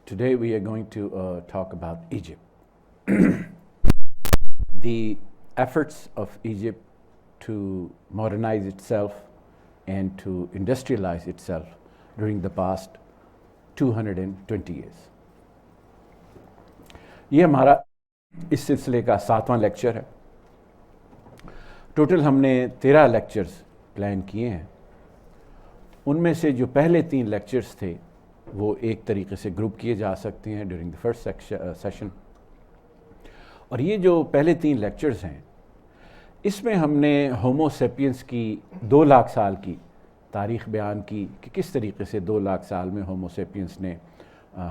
Today we are going to talk about Egypt. The efforts of Egypt to modernize itself and to industrialize itself during the past 220 years. یہ ہمارا اس سلسلے کا 7واں lecture ہے. Total ہم نے 13 lectures plan کیے ہیں. ان میں سے جو پہلے 3 لیکچرز تھے وہ ایک طریقے سے گروپ کیے جا سکتے ہیں ڈیورنگ دی فرسٹ سیشن. اور یہ جو پہلے 3 لیکچرز ہیں اس میں ہم نے ہومو سیپینس کی 2 لاکھ سال کی تاریخ بیان کی کہ کس طریقے سے 2 لاکھ سال میں ہومو سیپینس نے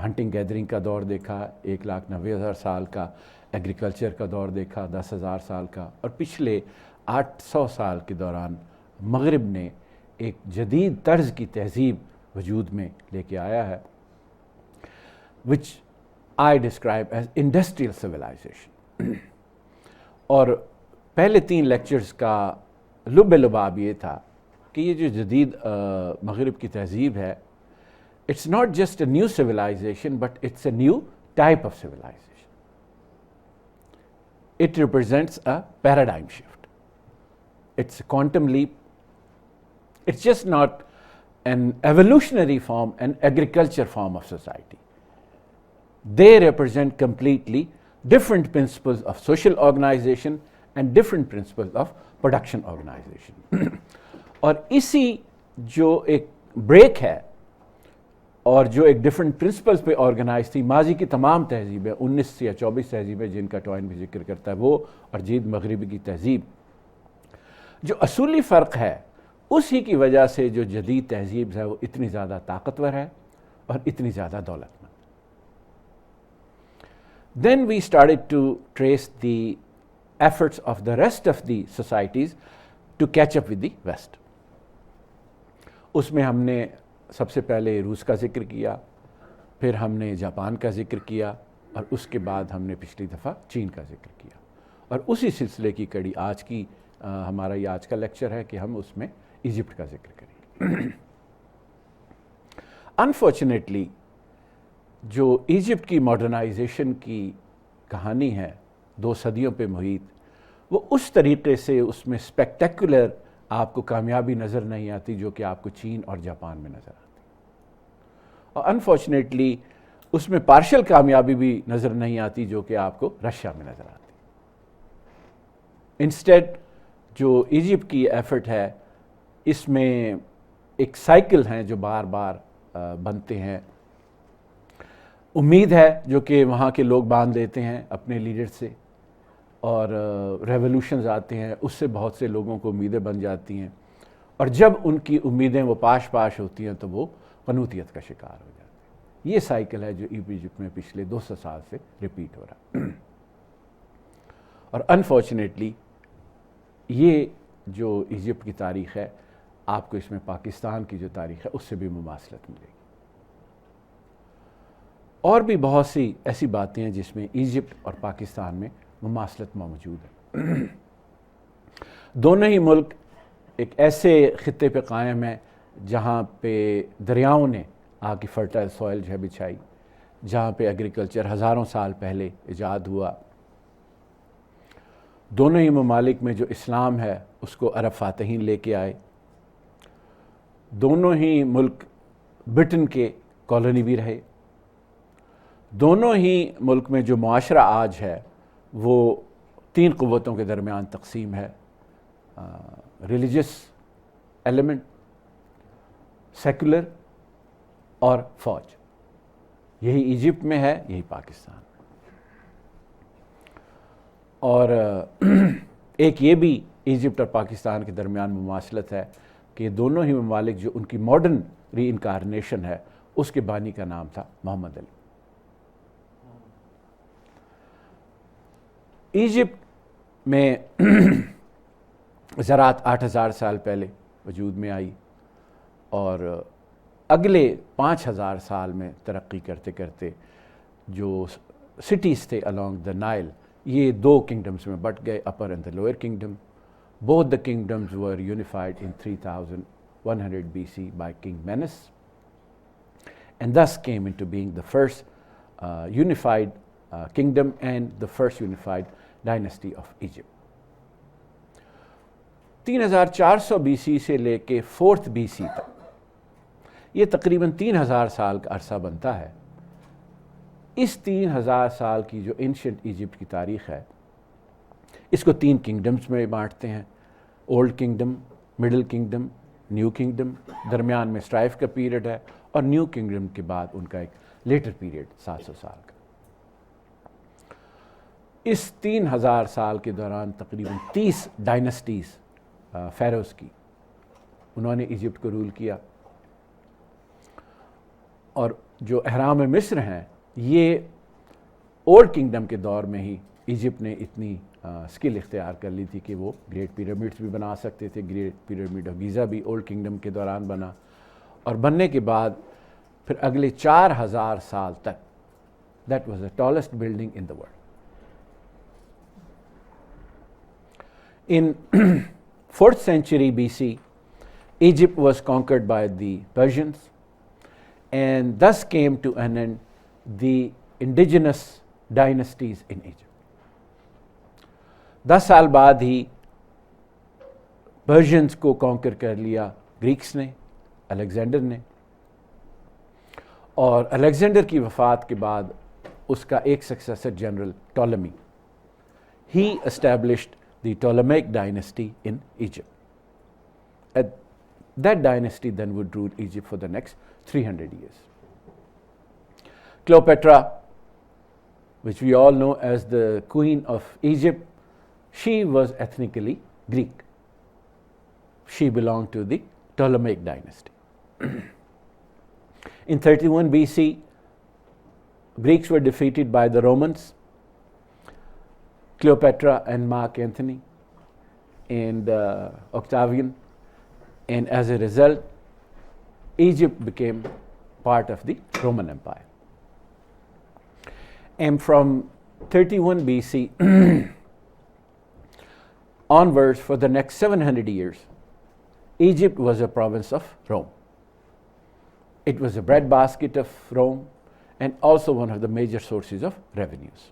ہنٹنگ گیدرنگ کا دور دیکھا, 1,90,000 سال کا ایگریکلچر کا دور دیکھا, 10,000 سال کا, اور پچھلے 800 سال کے دوران مغرب نے ایک جدید طرز کی تہذیب وجود میں لے کے آیا ہے which I describe as industrial civilization. اور پہلے 3 لیکچرز کا لب لباب یہ تھا کہ یہ جو جدید مغرب کی تہذیب ہے it's not just a new civilization but it's a new type of civilization. It represents a paradigm shift. It's a quantum leap. It's just not an evolutionary form, an agriculture form of society. They represent completely different principles of social organization and different principles of production organization. اور اسی جو ایک break ہے اور جو ایک different principles پہ organise تھی ماضی کی تمام تہذیبیں, 19 یا 24 تہذیبیں جن کا ٹوائن بھی ذکر کرتا ہے وہ, اور جدید مغربی کی تہذیب, جو اصولی فرق ہے اسی کی وجہ سے جو جدید تہذیب ہے وہ اتنی زیادہ طاقتور ہے اور اتنی زیادہ دولت مند. Then we started to trace the efforts of the rest of the societies to catch up with the West. اس میں ہم نے سب سے پہلے روس کا ذکر کیا, پھر ہم نے جاپان کا ذکر کیا, اور اس کے بعد ہم نے پچھلی دفعہ چین کا ذکر کیا. اور اسی سلسلے کی کڑی آج کی ہمارا یہ آج کا لیکچر ہے کہ ہم اس میں ایجپٹ کا ذکر کریں گے. انفارچونیٹلی جو ایجپٹ کی ماڈرنائزیشن کی کہانی ہے 2 صدیوں پہ محیط, وہ اس طریقے سے اس میں اسپیکٹیکولر آپ کو کامیابی نظر نہیں آتی جو کہ آپ کو چین اور جاپان میں نظر آتی. اور انفارچونیٹلی اس میں پارشل کامیابی بھی نظر نہیں آتی جو کہ آپ کو رشیا میں نظر آتی. انسٹیڈ جو ایجپٹ کی ایفرٹ ہے اس میں ایک سائیکل ہیں جو بار بار بنتے ہیں. امید ہے جو کہ وہاں کے لوگ باندھ لیتے ہیں اپنے لیڈر سے, اور ریولوشنز آتے ہیں, اس سے بہت سے لوگوں کو امیدیں بن جاتی ہیں, اور جب ان کی امیدیں وہ پاش ہوتی ہیں تو وہ قنوطیت کا شکار ہو جاتے ہیں. یہ سائیکل ہے جو ایجپٹ میں پچھلے 200 سال سے ریپیٹ ہو رہا ہے. اور انفارچونیٹلی یہ جو ایجپٹ کی تاریخ ہے آپ کو اس میں پاکستان کی جو تاریخ ہے اس سے بھی مماثلت ملے گی. اور بھی بہت سی ایسی باتیں ہیں جس میں ایجپٹ اور پاکستان میں مماثلت موجود ہے. دونوں ہی ملک ایک ایسے خطے پہ قائم ہیں جہاں پہ دریاؤں نے آ کی فرٹائل سوائل جو ہے بچھائی, جہاں پہ ایگریکلچر ہزاروں سال پہلے ایجاد ہوا. دونوں ہی ممالک میں جو اسلام ہے اس کو عرب فاتحین لے کے آئے. دونوں ہی ملک برٹن کے کالونی بھی رہے. دونوں ہی ملک میں جو معاشرہ آج ہے وہ 3 قوتوں کے درمیان تقسیم ہے, ریلیجس ایلیمنٹ, سیکولر اور فوج. یہی ایجپٹ میں ہے, یہی پاکستان میں. اور ایک یہ بھی ایجپٹ اور پاکستان کے درمیان مماثلت ہے کہ دونوں ہی ممالک جو ان کی ماڈرن ری انکارنیشن ہے اس کے بانی کا نام تھا محمد علی. ایجپٹ میں زراعت 8,000 سال پہلے وجود میں آئی, اور اگلے 5,000 سال میں ترقی کرتے کرتے جو سٹیز تھے along the نائل یہ 2 کنگڈمز میں بٹ گئے, upper and the lower kingdom. Both the kingdoms were unified in 3100 BC by King Menes, and thus came into being the first unified kingdom and the first unified dynasty of Egypt. 3400 BC سے لے کے 4th BC تک یہ تقریباً 3000 سال کا عرصہ بنتا ہے. اس 3000 سال کی جو اینشنٹ ایجپٹ کی تاریخ ہے اس کو 3 کنگڈمز میں بانٹتے ہیں. Old kingdom, middle kingdom, new kingdom. درمیان میں اسٹرائف کا پیریڈ ہے اور نیو کنگڈم کے بعد ان کا ایک لیٹر پیریڈ 700 سال کا. اس 3000 سال کے دوران تقریباً 30 ڈائنسٹیز فیروز کی انہوں نے ایجپٹ کو رول کیا. اور جو اہرام مصر ہیں یہ اولڈ کنگڈم کے دور میں ہی ایجپٹ نے اتنی سکل اختیار کر لی تھی کہ وہ گریٹ پیرامڈس بھی بنا سکتے تھے. گریٹ پیرامڈ آف گیزا بھی اولڈ کنگڈم کے دوران بنا اور بننے کے بعد پھر اگلے 4000 سال تک that was the tallest building in the world. In 4th century BC, Egypt was conquered by the Persians and thus came to an end the indigenous dynasties in Egypt. 10 سال بعد ہی پرشینز کو کانکر کر لیا Greeks نے، Alexander نے. اور Alexander کی وفات کے بعد اس کا ایک successor general Ptolemy, he established the Ptolemaic dynasty in Egypt. That dynasty then would rule Egypt for the next 300 years. Cleopatra, which we all know as the Queen of Egypt, she was ethnically Greek. She belonged to the Ptolemaic dynasty. In 31 BC, Greeks were defeated by the Romans. Cleopatra and Mark Antony and Octavian, and as a result, Egypt became part of the Roman Empire. And from 31 BC onwards, for the next 700 years, Egypt was a province of Rome. It was a breadbasket of Rome and also one of the major sources of revenues.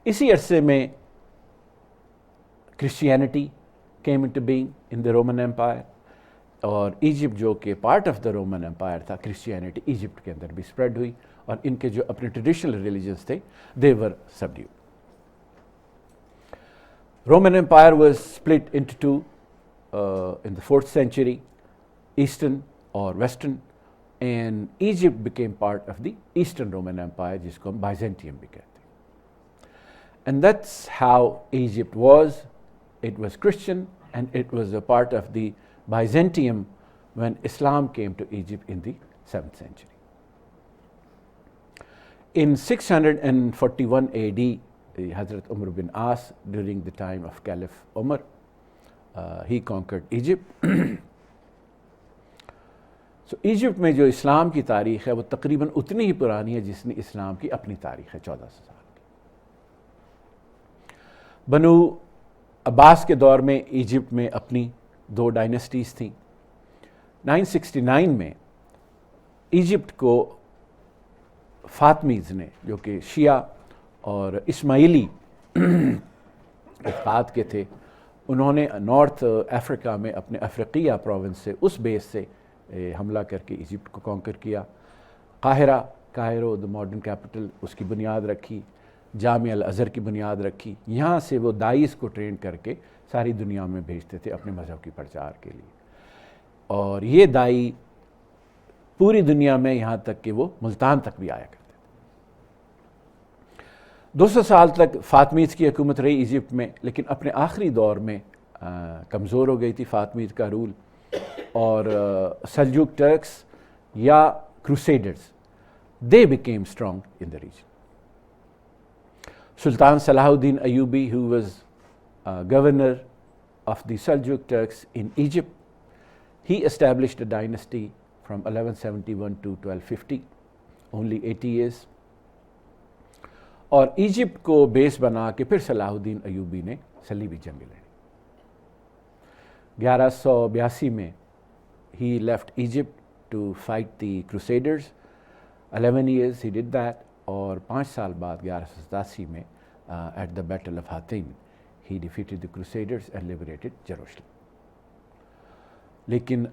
اسی عرصے میں Christianity came into being in the Roman Empire, اور Egypt جو کہ part of the Roman Empire تھا، Christianity Egypt کے اندر بھی اسپریڈ ہوئی اور ان کے جو اپنے ٹریڈیشنل ریلیجنس تھے they were subdued. Roman empire was split into two in the 4th century, eastern اور western, and Egypt became part of the eastern Roman empire جس کو ہم بائزنٹیم بھی کہتے ہیں. And that's how Egypt was. It was Christian and it was a part of the Byzantium when Islam came to Egypt in the 7th century. In 641 AD, Hazrat Umar bin As, during the time of Caliph Umar, he conquered Egypt. So Egypt میں جو اسلام کی تاریخ ہے وہ تقریباً اتنی ہی پرانی ہے جس نے اسلام کی اپنی تاریخ ہے 1400 سال. بنو عباس کے دور میں ایجپٹ میں اپنی 2 ڈائنسٹیز تھیں. 969 میں ایجپٹ کو فاطمیز نے، جو کہ شیعہ اور اسماعیلی افقات کے تھے، انہوں نے نارتھ افریقہ میں اپنے افریقیہ پروونس سے اس بیس سے حملہ کر کے ایجپٹ کو کانکر کیا. کائرو دا ماڈرن کیپٹل، اس کی بنیاد رکھی، جامعہ الازہر کی بنیاد رکھی. یہاں سے وہ داعیس کو ٹرین کر کے ساری دنیا میں بھیجتے تھے اپنے مذہب کی پرچار کے لیے. اور یہ داعی پوری دنیا میں یہاں تک کہ وہ ملتان تک بھی آیا کرتے تھے. 200 سال تک فاطمیز کی حکومت رہی ایجپٹ میں، لیکن اپنے آخری دور میں کمزور ہو گئی تھی فاطمیز کا رول، اور سلجوک ٹرکس یا crusaders they became strong in the region. Sultan Salahuddin Ayyubi, who was governor of the Seljuk Turks in Egypt, he established a dynasty from 1171 to 1250, only 80 years. اور ایجپٹ کو بیس بنا کے پھر صلاح الدین ایوبی نے صلیبی جنگ لڑی. 1182 میں he left Egypt to fight the Crusaders. 11 years he did that, اور 5 سال بعد 1187 میں at the Battle of Hattin he defeated the Crusaders and liberated Jerusalem. لیکن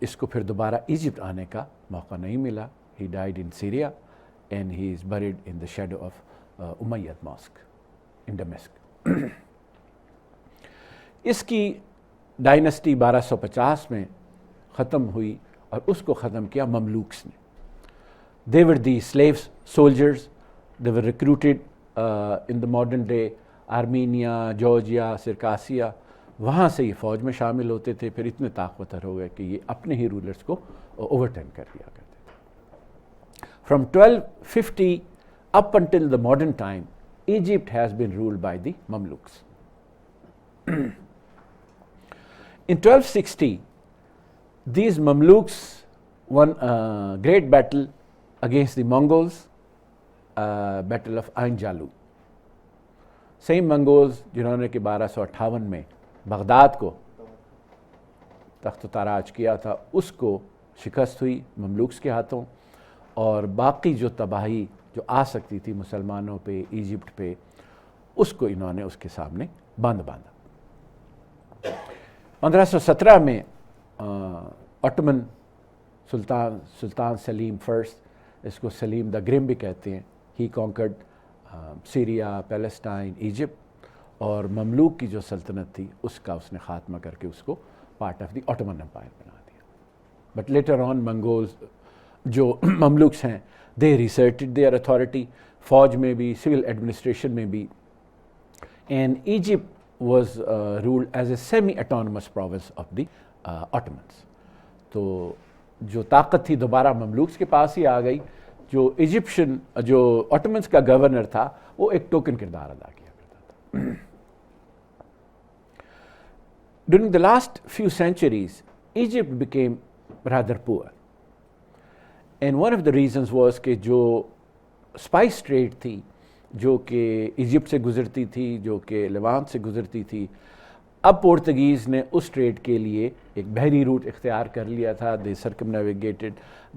اس کو پھر دوبارہ ایجپٹ آنے کا موقع نہیں ملا. He died in Syria and he is buried in the shadow of Umayyad Mosque in Damascus. اس کی ڈائنسٹی 1250 میں ختم ہوئی اور اس کو ختم کیا مملوکس نے. They were the slave soldiers. They were recruited in the modern day Armenia, Georgia, Circassia. وہاں سے یہ فوج میں شامل ہوتے تھے. پھر اتنے طاقتور ہو گئے کہ یہ اپنے ہی رولرز کو اوورٹرن کر دیا کرتے تھے. From 1250 up until the modern time, Egypt has been ruled by the Mamluks. In 1260, these Mamluks won a great battle against the Mongols, Battle of Ain Jalut. Same Mongols جنہوں نے کہ 1258 میں بغداد کو تخت و تاراج کیا تھا, اس کو شکست ہوئی مملوکس کے ہاتھوں, اور باقی جو تباہی جو آ سکتی تھی مسلمانوں پہ, ایجپٹ پہ, اس کو انہوں نے اس کے سامنے باندھا. 1517 میں آٹومن سلطان سلیم فرسٹ, اس کو سلیم دا گریم بھی کہتے ہیں, ہی کانکرڈ سیریا, پیلسٹائن, ایجپٹ, اور مملوک کی جو سلطنت تھی اس کا اس نے خاتمہ کر کے اس کو part of the Ottoman Empire بنا دیا. بٹ لیٹر آن منگولز جو مملوکس ہیں دے ریسرٹڈ دیئر اتھارٹی, فوج میں بھی, سول ایڈمنسٹریشن میں بھی, and Egypt was ruled as a semi autonomous province of the Ottomans. تو جو طاقت تھی دوبارہ مملوکس کے پاس ہی آ گئی. جو ایجپشن جو آٹومنس کا گورنر تھا وہ ایک ٹوکن کردار ادا کیا کرتا تھا. During the last few centuries, Egypt became rather poor. And one of the reasons was کہ جو اسپائس ٹریڈ تھی جو کہ ایجپٹ سے گزرتی تھی, جو کہ لیوانٹ سے گزرتی تھی, اب پورتگیز نے اس ٹریڈ کے لیے ایک بحری روٹ اختیار کر لیا تھا. They circumnavigated,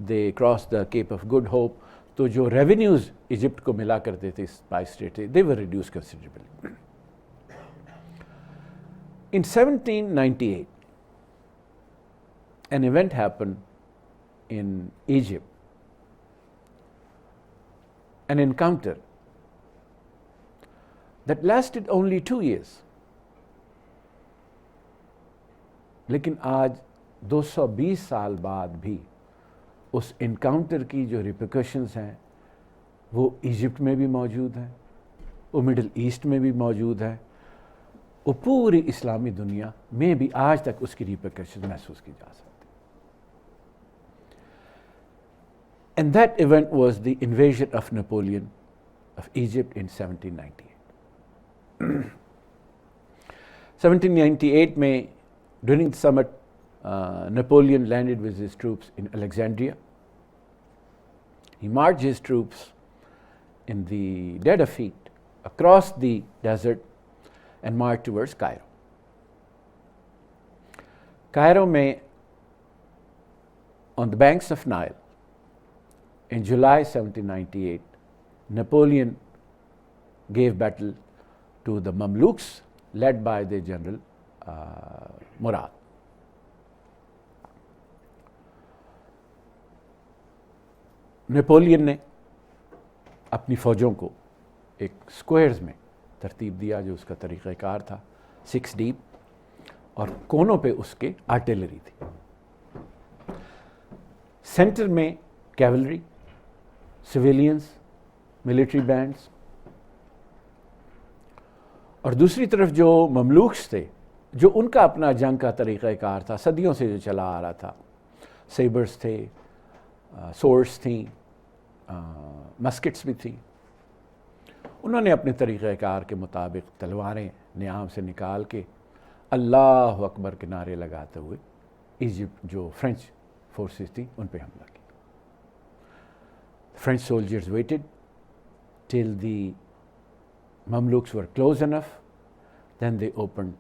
they cross the Cape of Good Hope. تو جو ریونیوز ایجپٹ کو ملا کرتے تھے اسپائس ٹریڈ سے, دے ور reduce considerably. In 1798, an event happened in Egypt, an encounter that lasted only 2 years. لیکن آج 220 سال بعد بھی اس انکاؤنٹر کی جو ریپیکشنز ہیں وہ ایجپٹ میں بھی موجود ہیں, وہ مڈل ایسٹ میں بھی موجود ہیں, وہ پوری اسلامی دنیا میں بھی آج تک اس کی ریپیکشنز محسوس کی جا سکتی. And that event was the invasion of Napoleon of Egypt in 1798. 1798 میں during the summer, Napoleon landed with his troops in Alexandria. He marched his troops in the dead of heat across the desert and marched towards Cairo. Cairo میں on the banks of Nile in July 1798, Napoleon gave battle to the Mamluks led by their general Murad. Napoleon نے اپنی فوجوں کو ایک سکوئرز میں ترتیب دیا جو اس کا طریقہ کار تھا, 6 ڈیپ, اور کونوں پہ اس کے آرٹلری تھی. سینٹر میں کیولری, سویلینز, ملٹری بینڈز, اور دوسری طرف جو مملوکس تھے جو ان کا اپنا جنگ کا طریقہ کار تھا, صدیوں سے جو چلا آ رہا تھا. سیبرز تھے, سورس تھیں, مسکٹس بھی تھیں. انہوں نے اپنے طریقہ کار کے مطابق تلواریں نیام سے نکال کے اللہ اکبر کے نعرے لگاتے ہوئے ایجپٹ جو فرینچ فورسز تھیں ان پہ حملہ کیا. French soldiers weighted till the Mamluks were close enough, then they opened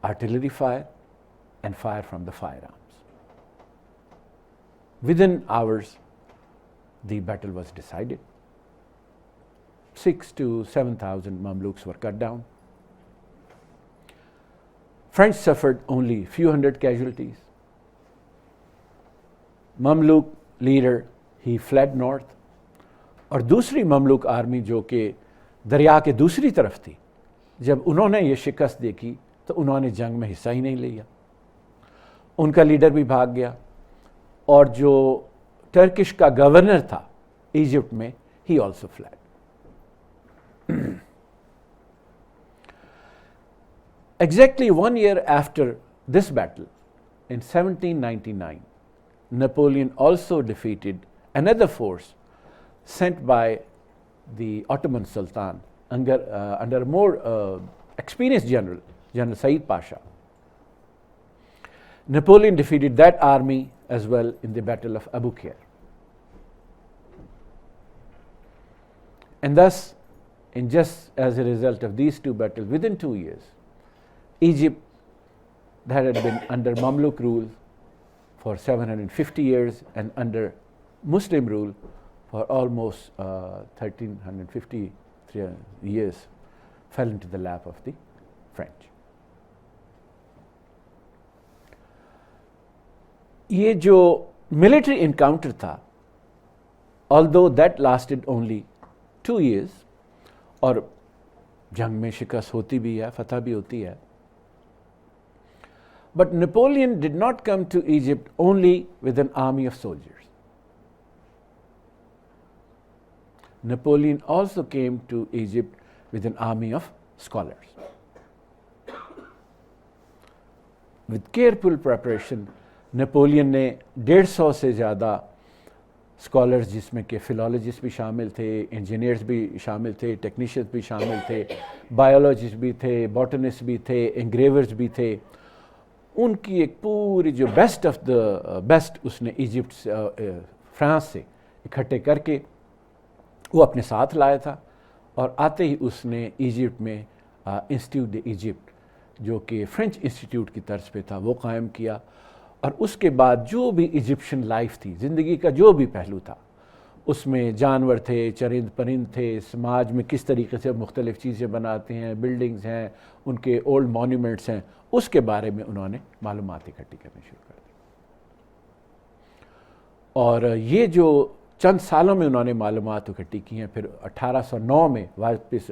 artillery fire and fire from the firearms. Within hours, the battle was decided. 6,000 to 7,000 Mamluks were cut down. French suffered only few hundred casualties. Mamluk leader, he fled north. اور دوسری مملوک army جو کہ دریا کے دوسری طرف تھی، جب انہوں نے یہ شکست دیکھی تو انہوں نے جنگ میں حصہ ہی نہیں لیا. ان کا لیڈر بھی بھاگ گیا، اور جو ٹرکش کا گورنر تھا ایجپٹ میں، he also fled. Exactly 1 year after this battle, in 1799, Napoleon also defeated another force sent by the Ottoman Sultan under a more experienced general, General Said Pasha. Napoleon defeated that army as well in the Battle of Abu Khair. And thus, and just as a result of these two battles, within 2 years, Egypt, that had been under Mamluk rule for 750 years and under Muslim rule for almost 1350 years, fell into the lap of the French. یہ جو military encounter تھا, although that lasted only 2 years, اور جنگ میں شکست ہوتی بھی ہے, فتح بھی ہوتی ہے, but Napoleon did not come to Egypt only with an army of soldiers. Napoleon also came to Egypt with an army of scholars. With careful preparation, Napoleon نے 150 سے زیادہ اسکالرز, جس میں کہ فلالوجسٹ بھی شامل تھے, انجینئرز بھی شامل تھے, ٹیکنیشینز بھی شامل تھے, بایولوجسٹ بھی تھے, باٹنسٹ بھی تھے, انگریورز بھی تھے, ان کی ایک پوری جو بیسٹ آف دا بیسٹ اس نے ایجپٹ سے, فرانس سے اکٹھے کر کے وہ اپنے ساتھ لایا تھا. اور آتے ہی اس نے ایجپٹ میں انسٹیٹیوٹ دی ایجپٹ, جو کہ فرینچ انسٹیٹیوٹ کی طرز پہ تھا, وہ قائم کیا. اور اس کے بعد جو بھی ایجپشن لائف تھی, زندگی کا جو بھی پہلو تھا, اس میں جانور تھے, چرند پرند تھے, سماج میں کس طریقے سے مختلف چیزیں بناتے ہیں, بلڈنگز ہیں, ان کے اولڈ مونیومنٹس ہیں, اس کے بارے میں انہوں نے معلومات اکٹھی کرنی شروع کر دی. اور یہ جو چند سالوں میں انہوں نے معلومات اکٹھی کی ہیں, پھر 1809 میں واپس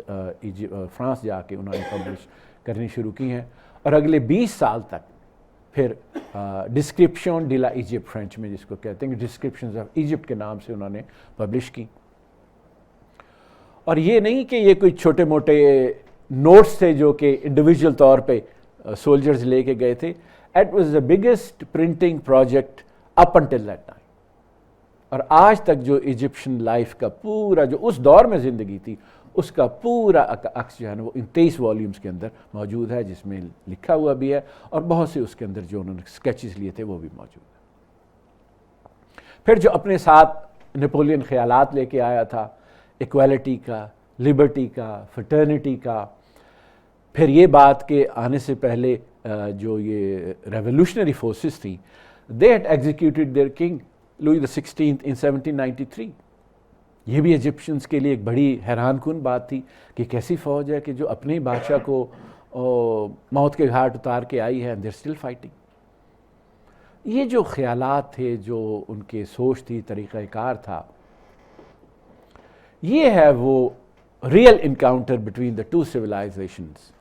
فرانس جا کے انہوں نے پبلش کرنی شروع کی ہیں, اور اگلے 20 سال تک پھر description de la Egypt, French میں جس کو کہتے ہیں, ڈسکرپشنز آف ایجپٹ کے نام سے انہوں نے پبلش کی. اور یہ نہیں کہ یہ کوئی چھوٹے موٹے نوٹس تھے جو کہ انڈیویجول طور پہ سولجرز لے کے گئے تھے. It was the biggest printing project up until that time. اور آج تک جو ایجپشن لائف کا پورا جو اس دور میں زندگی تھی, اس کا پورا عکس جو ہے نا وہ ان 23 والیومز کے اندر موجود ہے, جس میں لکھا ہوا بھی ہے, اور بہت سے اس کے اندر جو انہوں نے اسکیچز لیے تھے وہ بھی موجود ہیں. پھر جو اپنے ساتھ نپولین خیالات لے کے آیا تھا, ایکویلٹی کا, لبرٹی کا, فرٹرنیٹی کا, پھر یہ بات کہ آنے سے پہلے جو یہ ریولوشنری فورسز تھیں, they had executed their king Louis the 16th in 1793. یہ بھی ایجپشنز کے لیے ایک بڑی حیران کن بات تھی کہ کیسی فوج ہے کہ جو اپنے ہی بادشاہ کو موت کے گھاٹ اتار کے آئی ہے, they're still fighting. یہ جو خیالات تھے, جو ان کے سوچ تھی, طریقہ کار تھا, یہ ہے وہ real encounter between the two civilizations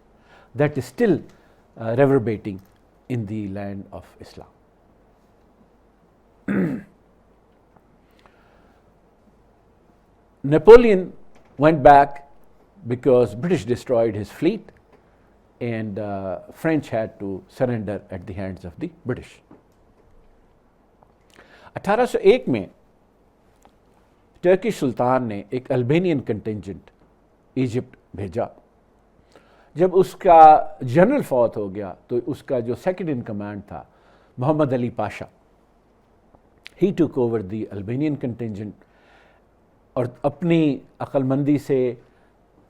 that is still reverberating in the land of Islam. Napoleon went back because British destroyed his fleet, and French had to surrender at the hands of the British. 1801 میں Turkey سلطان نے ایک البینین contingent Egypt بھیجا. جب اس کا general فوت ہو گیا تو اس کا جو سیکنڈ ان کمانڈ تھا, محمد Ali Pasha, he took over the Albanian contingent, اور اپنی عقل مندی سے,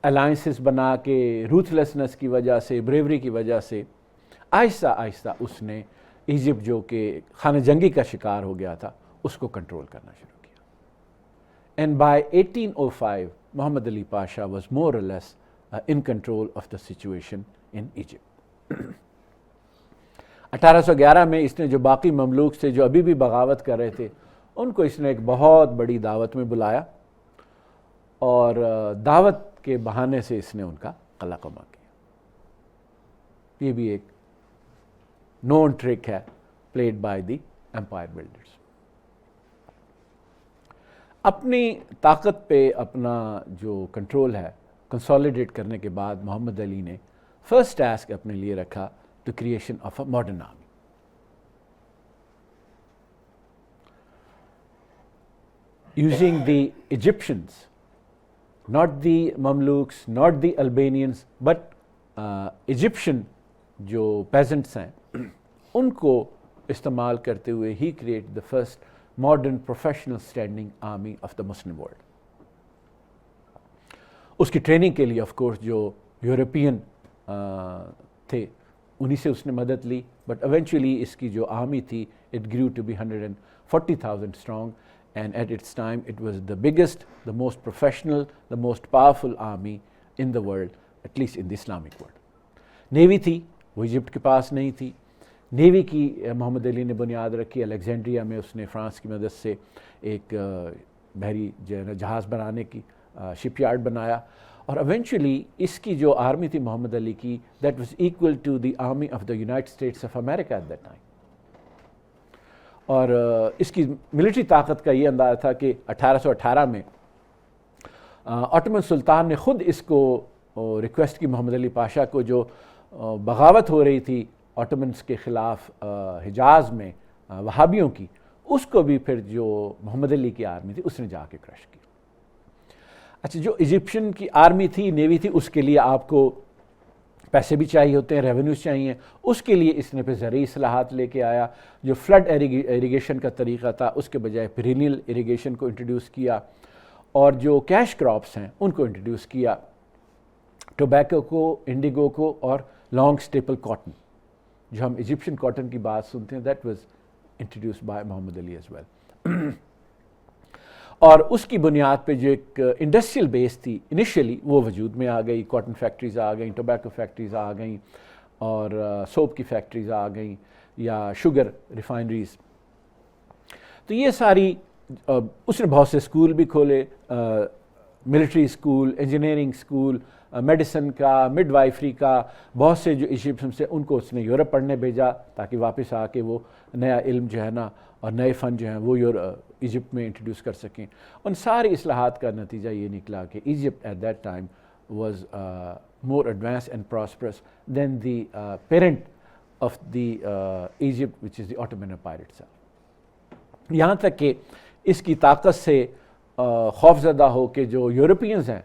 الائنسز بنا کے, روتھلیسنس کی وجہ سے, بریوری کی وجہ سے آہستہ آہستہ اس نے ایجپٹ جو کہ خانہ جنگی کا شکار ہو گیا تھا, اس کو کنٹرول کرنا شروع کیا. And by 1805, Muhammad Ali Pasha was more or less in control of the situation in Egypt. 1811 میں اس نے جو باقی مملوک تھے جو ابھی بھی بغاوت کر رہے تھے ان کو اس نے ایک بہت بڑی دعوت میں بلایا اور دعوت کے بہانے سے اس نے ان کا قلع کما کیا. یہ بھی ایک نون ٹرک ہے played by the empire builders. اپنی طاقت پہ اپنا جو کنٹرول ہے کنسالیڈیٹ کرنے کے بعد محمد علی نے فرسٹ ٹاسک اپنے لیے رکھا the creation of a modern army. Using the Egyptians, not the Mamluks, not the Albanians, but Egyptian جو peasants ہیں ان کو استعمال کرتے ہوئے he created the first modern professional standing army of the Muslim world. اس کی ٹریننگ کے لیے of course جو یورپین تھے انہی سے اس نے مدد لی, بٹ ایونچولی اس کی جو آرمی تھی it grew to be 140,000 strong and at its time it was the biggest, the most professional, the most powerful army in the world, at least in the Islamic world. Navy تھی وہ Egypt کے پاس نہیں تھی. Navy کی محمد علی نے بنیاد رکھی. Alexandria میں اس نے فرانس کی مدد سے ایک بحری جہاز بنانے کی شپ یارڈ بنایا, اور ایونچولی اس کی جو آرمی تھی محمد علی کی that was equal to the army of the United States of America at that time. اور اس کی ملٹری طاقت کا یہ اندازہ تھا کہ 1818 میں آٹومن سلطان نے خود اس کو ریکویسٹ کی محمد علی پاشا کو, جو بغاوت ہو رہی تھی آٹومنس کے خلاف حجاز میں وہابیوں کی, اس کو بھی پھر جو محمد علی کی آرمی تھی اس نے جا کے کرش کی. اچھا, جو ایجپشن کی آرمی تھی, نیوی تھی, اس کے لیے آپ کو پیسے بھی چاہیے ہوتے ہیں, ریونیوز چاہیے. اس کے لیے اس نے پھر زرعی اصلاحات لے کے آیا. جو فلڈ ایریگیشن کا طریقہ تھا اس کے بجائے پیرینیل ایریگیشن کو انٹروڈیوس کیا, اور جو کیش کراپس ہیں ان کو انٹروڈیوس کیا, ٹوبیکو کو, انڈیگو کو, اور لانگ سٹیپل کاٹن. جو ہم ایجپشن کاٹن کی بات سنتے ہیں that was introduced by Muhammad Ali as well. اور اس کی بنیاد پہ جو ایک انڈسٹریل بیس تھی انیشیلی وہ وجود میں آ گئی. کاٹن فیکٹریز آ گئیں, ٹوبیکو فیکٹریز آ گئیں, اور سوپ کی فیکٹریز آ گئیں, یا شوگر ریفائنریز. تو یہ ساری اس نے بہت سے اسکول بھی کھولے, military school, engineering school, medicine کا, مڈ وائفری کا. بہت سے جو ایجپشن سے ان کو اس نے یورپ پڑھنے بھیجا تاکہ واپس آ کے وہ نیا علم جو ہے نا اور نئے فن جو ہیں وہ ایجپٹ میں انٹروڈیوس کر سکیں. ان ساری اصلاحات کا نتیجہ یہ نکلا کہ Egypt at that time was more advance and prosperous than the parent of the Egypt which is the Ottoman Empire itself. یہاں تک کہ اس کی طاقت سے خوف زدہ ہو کے جو یورپینز ہیں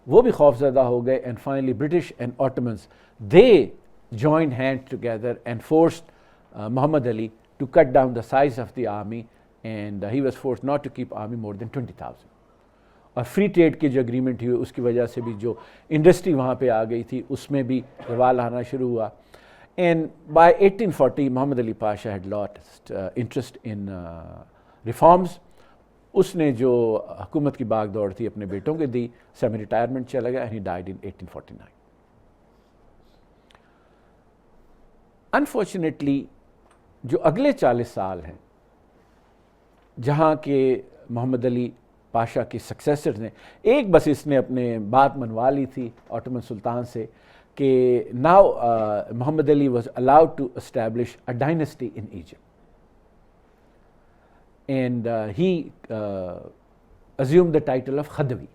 وہ بھی خوف زدہ ہو گئے, and finally British and Ottomans they joined hand together and forced Muhammad Ali to cut down the size of the army, and he was forced not to keep army more than 20,000. اور free trade کی جو agreement ہوئی اس کی وجہ سے بھی جو industry وہاں پہ آ گئی تھی اس میں بھی زوال آنا شروع ہوا. And by 1840 Muhammad Ali Pasha had lost interest in reforms. اس نے جو حکومت کی باغ دوڑ تھی اپنے بیٹوں کے دی, سیمی ریٹائرمنٹ چلا گیا, and he died in 1849. Unfortunately جو اگلے 40 سال ہیں جہاں کہ محمد علی پاشا کی سکسیسرز نے ایک بس اس نے اپنے بات منوا لی تھی آٹومن سلطان سے کہ now Muhammad Ali was allowed to establish a dynasty in Egypt, and he assumed the title of خدوی,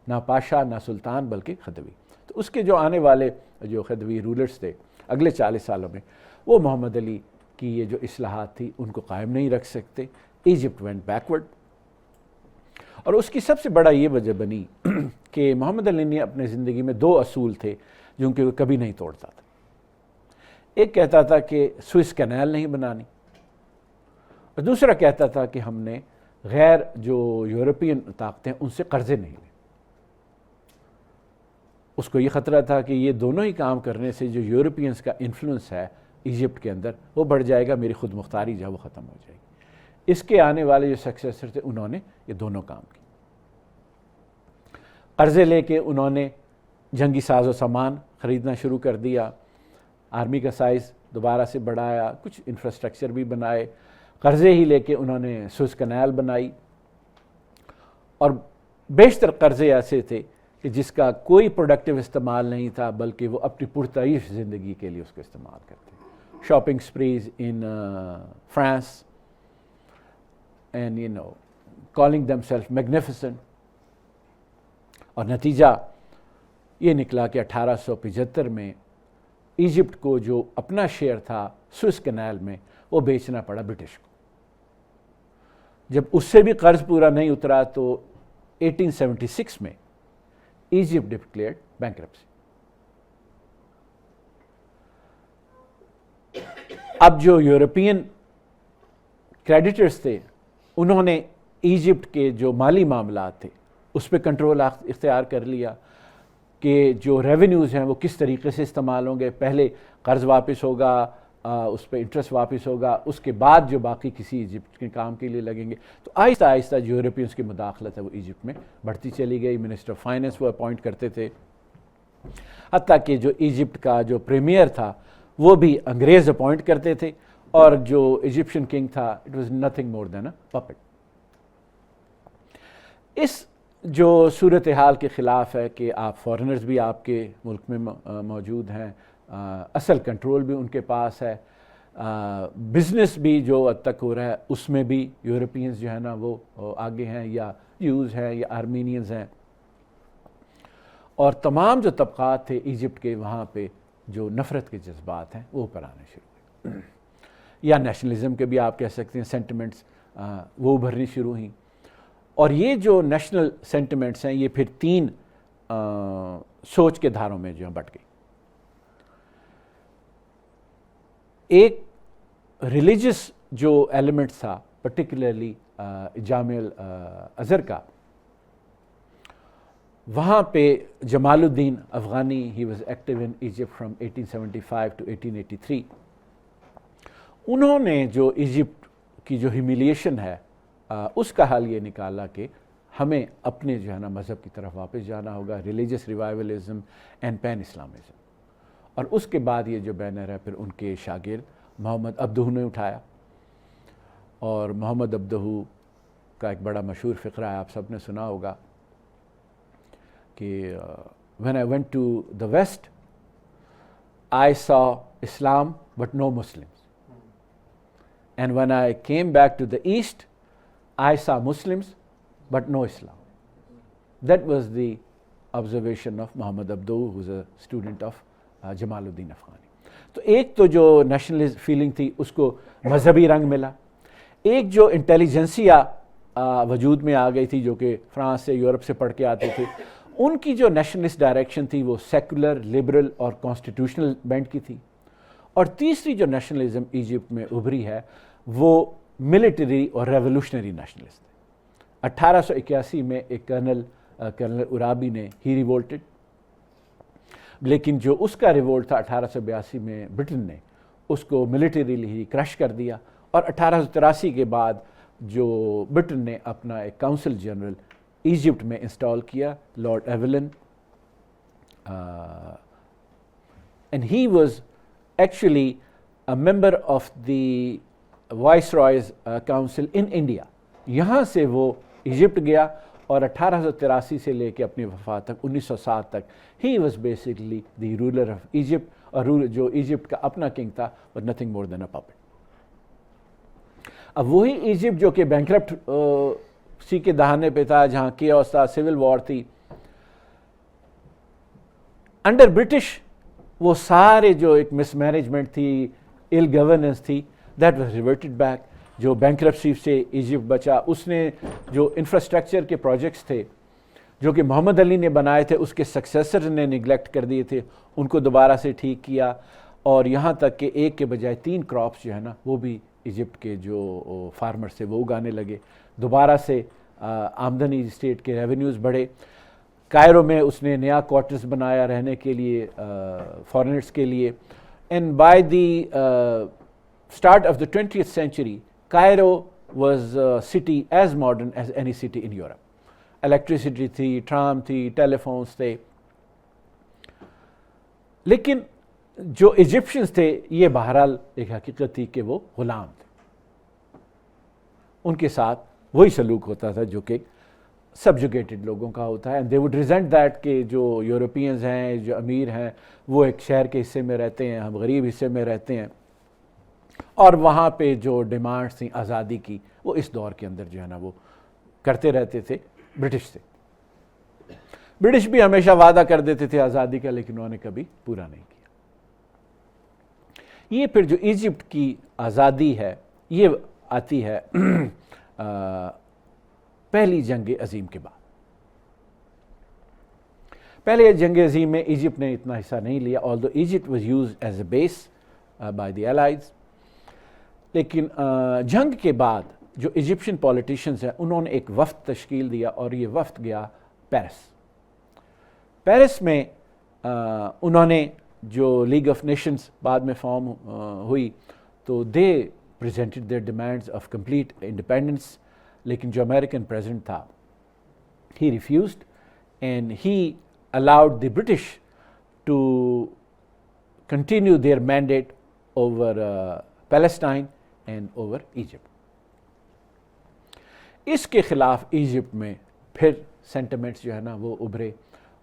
نہ پاشا نہ سلطان بلکہ خدوی. تو اس کے جو آنے والے جو خدوی رولرز تھے اگلے 40 سالوں میں وہ محمد علی کی یہ جو اصلاحات تھی ان کو قائم نہیں رکھ سکتے. Egypt went backward. اور اس کی سب سے بڑا یہ وجہ بنی کہ محمد علی نے اپنے زندگی میں 2 اصول تھے جو کہ وہ کبھی نہیں توڑتا تھا. ایک کہتا تھا کہ سوئس کینال نہیں بنانی, اور دوسرا کہتا تھا کہ ہم نے غیر جو یورپین طاقتیں ان سے قرضے نہیں لیں. اس کو یہ خطرہ تھا کہ یہ دونوں ہی کام کرنے سے جو یورپینز کا انفلوئنس ہے ایجپٹ کے اندر وہ بڑھ جائے گا, میری خود مختاری جو ہے وہ ختم ہو جائے گی. اس کے آنے والے جو سکسیسر تھے انہوں نے یہ دونوں کام کیے. قرضے لے کے انہوں نے جنگی ساز و سامان خریدنا شروع کر دیا, آرمی کا سائز دوبارہ سے بڑھایا, کچھ انفراسٹرکچر بھی بنائے, قرضے ہی لے کے انہوں نے سوئس کینال بنائی, اور بیشتر قرضے ایسے تھے کہ جس کا کوئی پروڈکٹیو استعمال نہیں تھا بلکہ وہ اپنی پرتعیش زندگی کے لیے اس کو استعمال کرتے. Shopping sprees in France and calling them self magnificent, اور نتیجہ یہ نکلا کہ 1875 میں ایجپٹ کو جو اپنا شیئر تھا سوئس کینال میں وہ بیچنا پڑا برٹش کو. جب اس سے بھی قرض پورا نہیں اترا تو 1876 میں ایجپٹ ڈکلیئرڈ بینکرپسی. اب جو یورپین کریڈیٹرز تھے انہوں نے ایجپٹ کے جو مالی معاملات تھے اس پہ کنٹرول اختیار کر لیا کہ جو ریونیوز ہیں وہ کس طریقے سے استعمال ہوں گے. پہلے قرض واپس ہوگا, اس پہ انٹرسٹ واپس ہوگا, اس کے بعد جو باقی کسی ایجپٹ کے کام کے لیے لگیں گے. تو آہستہ آہستہ جو یورپینس کی مداخلت ہے وہ ایجپٹ میں بڑھتی چلی گئی. منسٹر آف فائننس وہ اپوائنٹ کرتے تھے, حتیٰ کہ جو ایجپٹ کا جو پریمیئر تھا وہ بھی انگریز اپوائنٹ کرتے تھے, اور جو ایجپشین کنگ تھا it was nothing more than a puppet. اس جو صورتحال کے خلاف ہے کہ آپ فارنرز بھی آپ کے ملک میں موجود ہیں, اصل کنٹرول بھی ان کے پاس ہے, بزنس بھی جو اب تک ہو رہا ہے اس میں بھی یورپینز جو ہے نا وہ آگے ہیں, یا یوز ہیں یا آرمینینز ہیں, اور تمام جو طبقات تھے ایجپٹ کے وہاں پہ جو نفرت کے جذبات ہیں وہ اوپر آنے شروع ہوئے, یا نیشنلزم کے بھی آپ کہہ سکتے ہیں سینٹیمنٹس وہ ابھرنی شروع ہوئیں. اور یہ جو نیشنل سینٹیمنٹس ہیں یہ پھر 3 سوچ کے دھاروں میں جو بٹ گئی. ایک ریلیجس جو ایلیمنٹ تھا پرٹیکولرلی جامع الازہر کا, وہاں پہ جمال الدین Afghani he was active in Egypt from 1875 to 1883. انہوں نے جو ایجپٹ کی جو ہیمیلیشن ہے اس کا حل یہ نکالا کہ ہمیں اپنے جو ہے نا مذہب کی طرف واپس جانا ہوگا, ریلیجس ریوائولزم اینڈ پین اسلامزم. اور اس کے بعد یہ جو بینر ہے پھر ان کے شاگرد محمد عبدہو نے اٹھایا, اور محمد عبدہو کا ایک بڑا مشہور فقرہ ہے, آپ سب نے سنا ہوگا کہ when I went to the west I saw Islam but no Muslims, and when I came back to the east I saw Muslims but no Islam. That was the observation of Muhammad Abduh, who was a student of جمال الدین افغانی. تو ایک تو جو nationalist feeling تھی اس کو مذہبی رنگ ملا, ایک جو انٹیلیجنسیا وجود میں آ گئی تھی جو کہ فرانس سے یورپ سے پڑھ کے آتے تھے, ان کی جو نیشنلسٹ ڈائریکشن تھی وہ سیکولر, لبرل اور کانسٹیٹیوشنل بینٹ کی تھی. اور تیسری جو نیشنلزم ایجپٹ میں ابھری ہے وہ ملٹری اور ریولوشنری نیشنلسٹ تھے. 1881 میں ایک کرنل عرابی نے ہی ریولٹڈ, لیکن جو اس کا ریولٹ تھا 1882 میں برٹن نے اس کو ملٹریلی ہی کرش کر دیا, اور 1883 کے بعد جو برٹن نے اپنا ایک کاؤنسل جنرل ایجپٹ میں انسٹال کیا, Lord Evelyn, and he was actually a member of the viceroy's council in India. یہاں سے وہ ایجپٹ گیا اور 1883 سے لے کے اپنی وفات تک 1907 تک he was basically the ruler of Egypt, اور جو ایجپٹ کا اپنا کنگ تھا was nothing more than a puppet. اب وہی ایجپٹ جو کہ بینکرپٹ سی کے دہانے پہ تھا, جہاں کیوس تھا, سول وار تھی, انڈر برٹش وہ سارے جو ایک مس مینجمنٹ تھی, ایل گورننس تھی, دیٹ واز ریورٹڈ بیک. جو بینکرپسی سے ایجپٹ بچا اس نے جو انفراسٹرکچر کے پروجیکٹس تھے جو کہ محمد علی نے بنائے تھے اس کے سکسیسر نے نگلیکٹ کر دیے تھے, ان کو دوبارہ سے ٹھیک کیا, اور یہاں تک کہ ایک کے بجائے 3 کراپس جو ہے نا وہ بھی ایجپٹ کے جو فارمر سے وہ اگانے لگے. دوبارہ سے آمدنی اسٹیٹ کے ریونیوز بڑھے. کائرو میں اس نے نیا کوارٹرز بنایا رہنے کے لیے فارنرز کے لیے, and by the start of the 20th century Cairo was a city as modern as any city in Europe. Electricity تھی, ٹرام تھی, ٹیلیفونس تھے. لیکن جو ایجپشنز تھے یہ بہرحال ایک حقیقت تھی کہ وہ غلام تھے. ان کے ساتھ وہی سلوک ہوتا تھا جو کہ سبجوگیٹڈ لوگوں کا ہوتا ہے. And they would recent that کہ جو یورپینز ہیں, جو امیر ہیں, وہ ایک شہر کے حصے میں رہتے ہیں, ہم غریب حصے میں رہتے ہیں, اور وہاں پہ جو ڈیمانڈس تھیں آزادی کی وہ اس دور کے اندر جو ہے نا وہ کرتے رہتے تھے برٹش سے. برٹش بھی ہمیشہ وعدہ کر دیتے تھے آزادی کا, لیکن انہوں نے کبھی پورا نہیں کیا. یہ پھر جو ایجپٹ کی آزادی ہے یہ آتی ہے پہلی جنگ عظیم کے بعد. پہلے جنگ عظیم میں ایجپٹ نے اتنا حصہ نہیں لیا, although Egypt was used as a base by the allies. لیکن جنگ کے بعد جو ایجپشن پولیٹیشنز ہیں انہوں نے ایک وفد تشکیل دیا, اور یہ وفد گیا پیرس. پیرس میں انہوں نے جو لیگ آف نیشنز بعد میں فارم ہوئی تو they presented their demands of complete independence. لیکن جو امریکن پریزیڈنٹ تھا he refused and he allowed the British to continue their mandate over Palestine and over Egypt. اس کے خلاف ایجپٹ میں پھر سینٹیمنٹس جو ہے نا وہ ابھرے,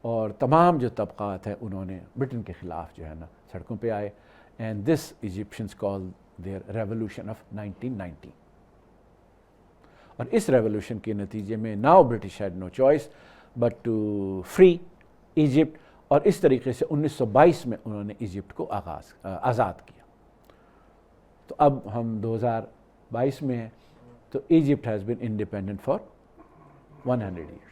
اور تمام جو طبقات ہیں انہوں نے برٹن کے خلاف جو ہے نا سڑکوں پہ آئے. and this Egyptians call their revolution of 1919. اور اس ریولوشن کے نتیجے میں now British had no choice but to free Egypt, اور اس طریقے سے 1922 میں انہوں نے ایجپٹ کو آزاد کیا. تو اب ہم 2022 میں ہیں, تو Egypt has been independent for 100 years.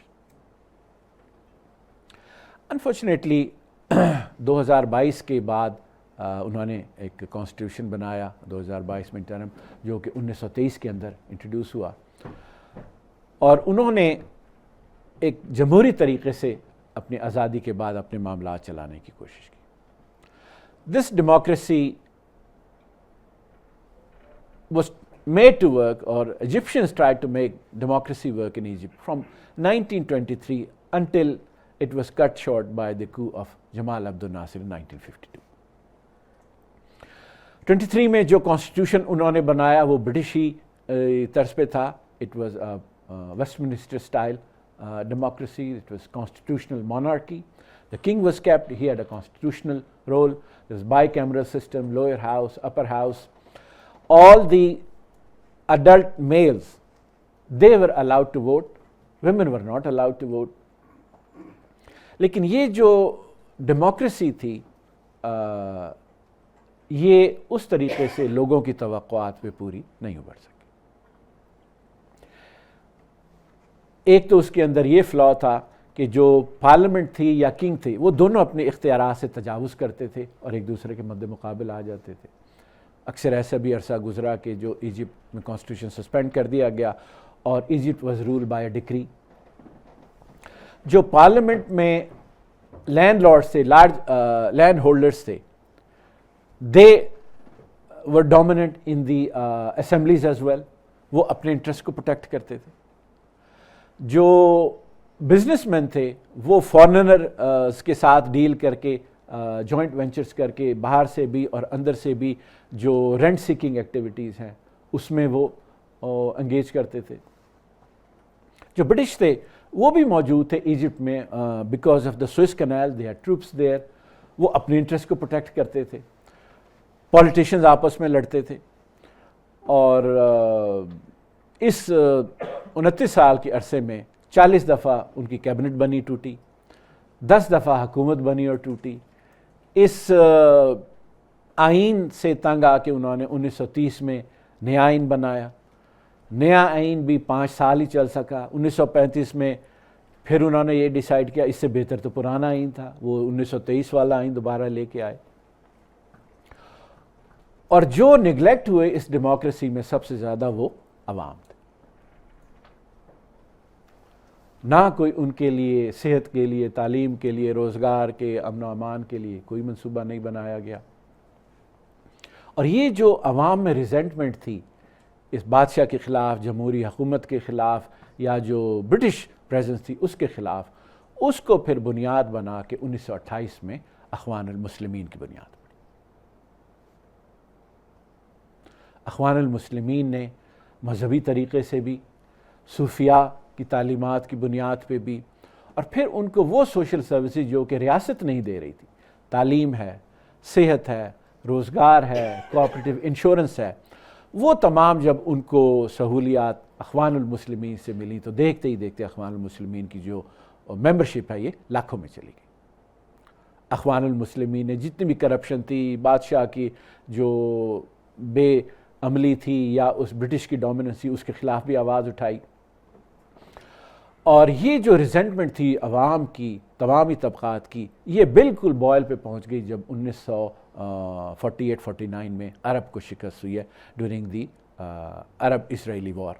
Unfortunately 2022 کے بعد انہوں نے ایک کانسٹیٹیوشن بنایا 2022 میں ٹرم, جو کہ 1923 کے اندر انٹروڈیوس ہوا, اور انہوں نے ایک جمہوری طریقے سے اپنی آزادی کے بعد اپنے معاملات چلانے کی کوشش کی. دس democracy was made to work, or Egyptians tried to make democracy work in Egypt from 1923 until it was cut short by the coup of Jamal Abdel Nasser in 1952. 23 میں جو کانسٹیٹیوشن انہوں نے بنایا وہ برٹشی طرز پہ تھا. It was a Westminster style democracy. It was constitutional monarchy. The king was kept. He had a constitutional role. There was bicameral system, lower house, upper house. All the adult males, they were allowed to vote. Women were not allowed to vote. لیکن یہ جو democracy تھی یہ اس طریقے سے لوگوں کی توقعات پہ پوری نہیں ابھر سکی. ایک تو اس کے اندر یہ فلا تھا کہ جو پارلیمنٹ تھی یا کنگ تھے وہ دونوں اپنے اختیارات سے تجاوز کرتے تھے اور ایک دوسرے کے مد مقابل آ جاتے تھے. اکثر ایسا بھی عرصہ گزرا کہ جو ایجپٹ میں کانسٹیٹیوشن سسپینڈ کر دیا گیا اور Egypt was rule by a decree. جو پارلیمنٹ میں لینڈ لارڈز تھے, لارج لینڈ ہولڈرز تھے, they were dominant in the assemblies as well. وہ اپنے انٹرسٹ کو پروٹیکٹ کرتے تھے. جو بزنس مین تھے وہ فارنرز کے ساتھ ڈیل کر کے جوائنٹ وینچرز کر کے باہر سے بھی اور اندر سے بھی جو رینٹ سیکنگ ایکٹیویٹیز ہیں اس میں وہ انگیج کرتے تھے. جو برٹش تھے وہ بھی موجود تھے ایجپٹ میں because of the Suez Canal, they had troops there. وہ اپنے انٹرسٹ کو پروٹیکٹ کرتے تھے. پولیٹیشنز آپس میں لڑتے تھے, اور اس 29 سال کے عرصے میں 40 دفعہ ان کی کیبنٹ بنی ٹوٹی, 10 دفعہ حکومت بنی اور ٹوٹی. اس آئین سے تنگ آ کے انہوں نے 1930 میں نیا آئین بنایا. نیا آئین بھی 5 سال ہی چل سکا. 1935 میں پھر انہوں نے یہ ڈیسائیڈ کیا اس سے بہتر تو پرانا آئین تھا, وہ 1923 والا آئین دوبارہ لے کے آئے. اور جو نگلیکٹ ہوئے اس ڈیموکریسی میں سب سے زیادہ وہ عوام تھے. نہ کوئی ان کے لیے صحت کے لیے, تعلیم کے لیے, روزگار کے, امن و امان کے لیے کوئی منصوبہ نہیں بنایا گیا. اور یہ جو عوام میں ریزنٹمنٹ تھی اس بادشاہ کے خلاف، جمہوری حکومت کے خلاف، یا جو برٹش پریزنس تھی اس کے خلاف، اس کو پھر بنیاد بنا کے 1928 میں اخوان المسلمین کی بنیاد پڑی۔ اخوان المسلمین نے مذہبی طریقے سے بھی، صوفیاء کی تعلیمات کی بنیاد پہ بھی، اور پھر ان کو وہ سوشل سروسز جو کہ ریاست نہیں دے رہی تھی، تعلیم ہے، صحت ہے، روزگار ہے، کوآپریٹیو انشورنس ہے، وہ تمام جب ان کو سہولیات اخوان المسلمین سے ملی تو دیکھتے ہی دیکھتے اخوان المسلمین کی جو ممبرشپ ہے یہ لاکھوں میں چلی گئی۔ اخوان المسلمین نے جتنی بھی کرپشن تھی، بادشاہ کی جو بے عملی تھی یا اس برٹش کی ڈومیننس تھی، اس کے خلاف بھی آواز اٹھائی، اور یہ جو ریزنٹمنٹ تھی عوام کی، تمامی طبقات کی، یہ بالکل بوائل پہ پہنچ گئی جب 1948-49 میں عرب کو شکست ہوئی ہے during the Arab Israeli war.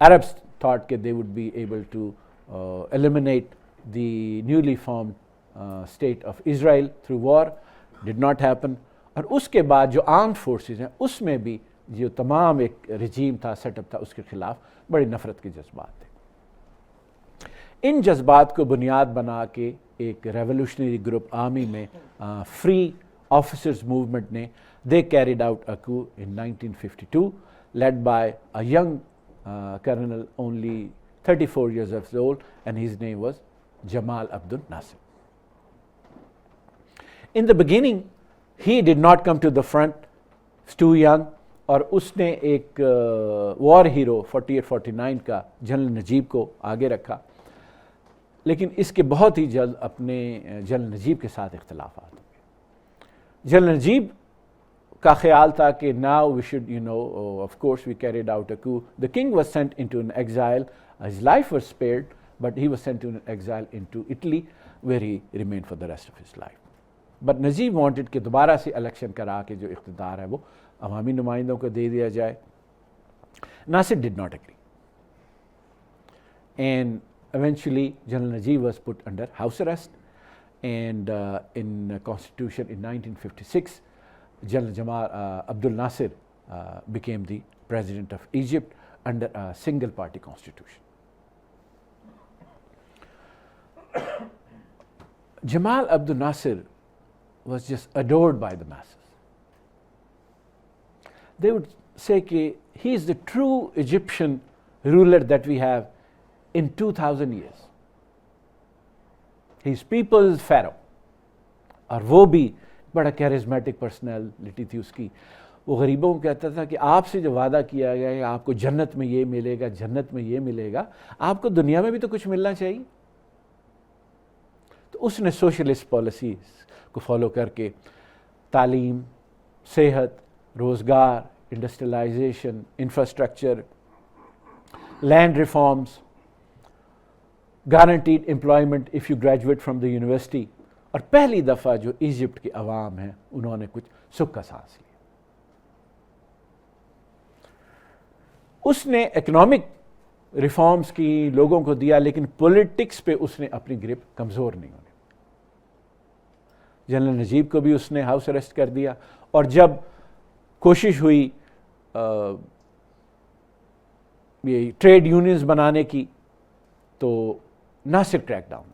Arabs thought that they would be able to eliminate the newly formed state of Israel through war. Did not happen. اور اس کے بعد جو آرمڈ فورسز ہیں اس میں بھی جو تمام ایک رجیم تھا، سیٹ اپ تھا، اس کے خلاف بڑی نفرت کے جذبات تھے۔ ان جذبات کو بنیاد بنا کے ایک ریولوشنری گروپ آرمی میں فری آفیسرز موومنٹ نے they carried out a coup in 1952 led by a young colonel only 34 years of old, and his name was Jamal Abdul Nasser. In the beginning he did not come to the front, was too young, اور اس نے ایک وار hero 48-49 کا general نجیب کو آگے رکھا، لیکن اس کے بہت ہی جلد اپنے جنرل نجیب کے ساتھ اختلافات ہوئے۔ جنرل نجیب کا خیال تھا کہ now we should, of course we carried out a coup. The king was sent into an exile. His life was spared, but he was sent to an exile into Italy where he remained for the rest of his life. But Najib wanted کہ دوبارہ سے election کرا کے جو اقتدار ہے وہ عوامی نمائندوں کو دے دیا جائے۔ Nasser did not agree. And eventually General Najib was put under house arrest, and in Constitution in 1956 General Jamal Abdul Nasser became the president of Egypt under a single party constitution. Jamal Abdul Nasser was just adored by the masses. They would say that he is the true Egyptian ruler that we have in 2000 years. He is people's pharaoh. اور وہ بھی بڑا کیرزمیٹک personality تھی اس کی۔ وہ غریبوں کو کہتا تھا کہ آپ سے جو وعدہ کیا گیا ہے آپ کو جنت میں یہ ملے گا، جنت میں یہ ملے گا، آپ کو دنیا میں بھی تو کچھ ملنا چاہیے۔ تو اس نے سوشلسٹ پالیسیز کو فالو کر کے تعلیم، صحت، روزگار، industrialisation, infrastructure, land reforms, guaranteed employment if you graduate from the university, اور پہلی دفعہ جو ایجپٹ کے عوام ہیں انہوں نے کچھ سکھ کا سانس لیا۔ اس نے اکنامک ریفارمز کی، لوگوں کو دیا، لیکن پولیٹکس پہ اس نے اپنی گرپ کمزور نہیں ہونے۔ جنرل نجیب کو بھی اس نے ہاؤس اریسٹ کر دیا، اور جب کوشش ہوئی یہ ٹریڈ یونینز بنانے کی تو Nasser crack down.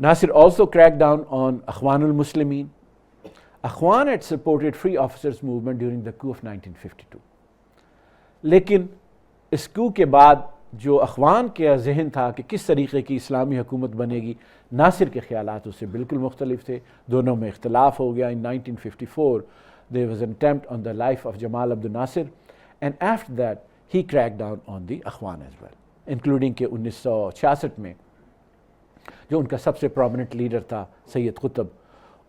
Nasir also cracked down on Akhwan al-Muslimin. Akhwan had supported free officers movement during the coup of 1952. لیکن اس coup کے بعد جو اخوان کا ذہن تھا کہ کس طریقے کی اسلامی حکومت بنے گی، ناصر کے خیالات اس سے بالکل مختلف تھے، دونوں میں اختلاف ہو گیا۔ In 1954 there was an attempt on the life of Jamal Abdul Nasser, and after that he cracked down on the Akhwan as well, including کہ 1966 میں جو ان کا سب سے پرومیننٹ لیڈر تھا سید قطب،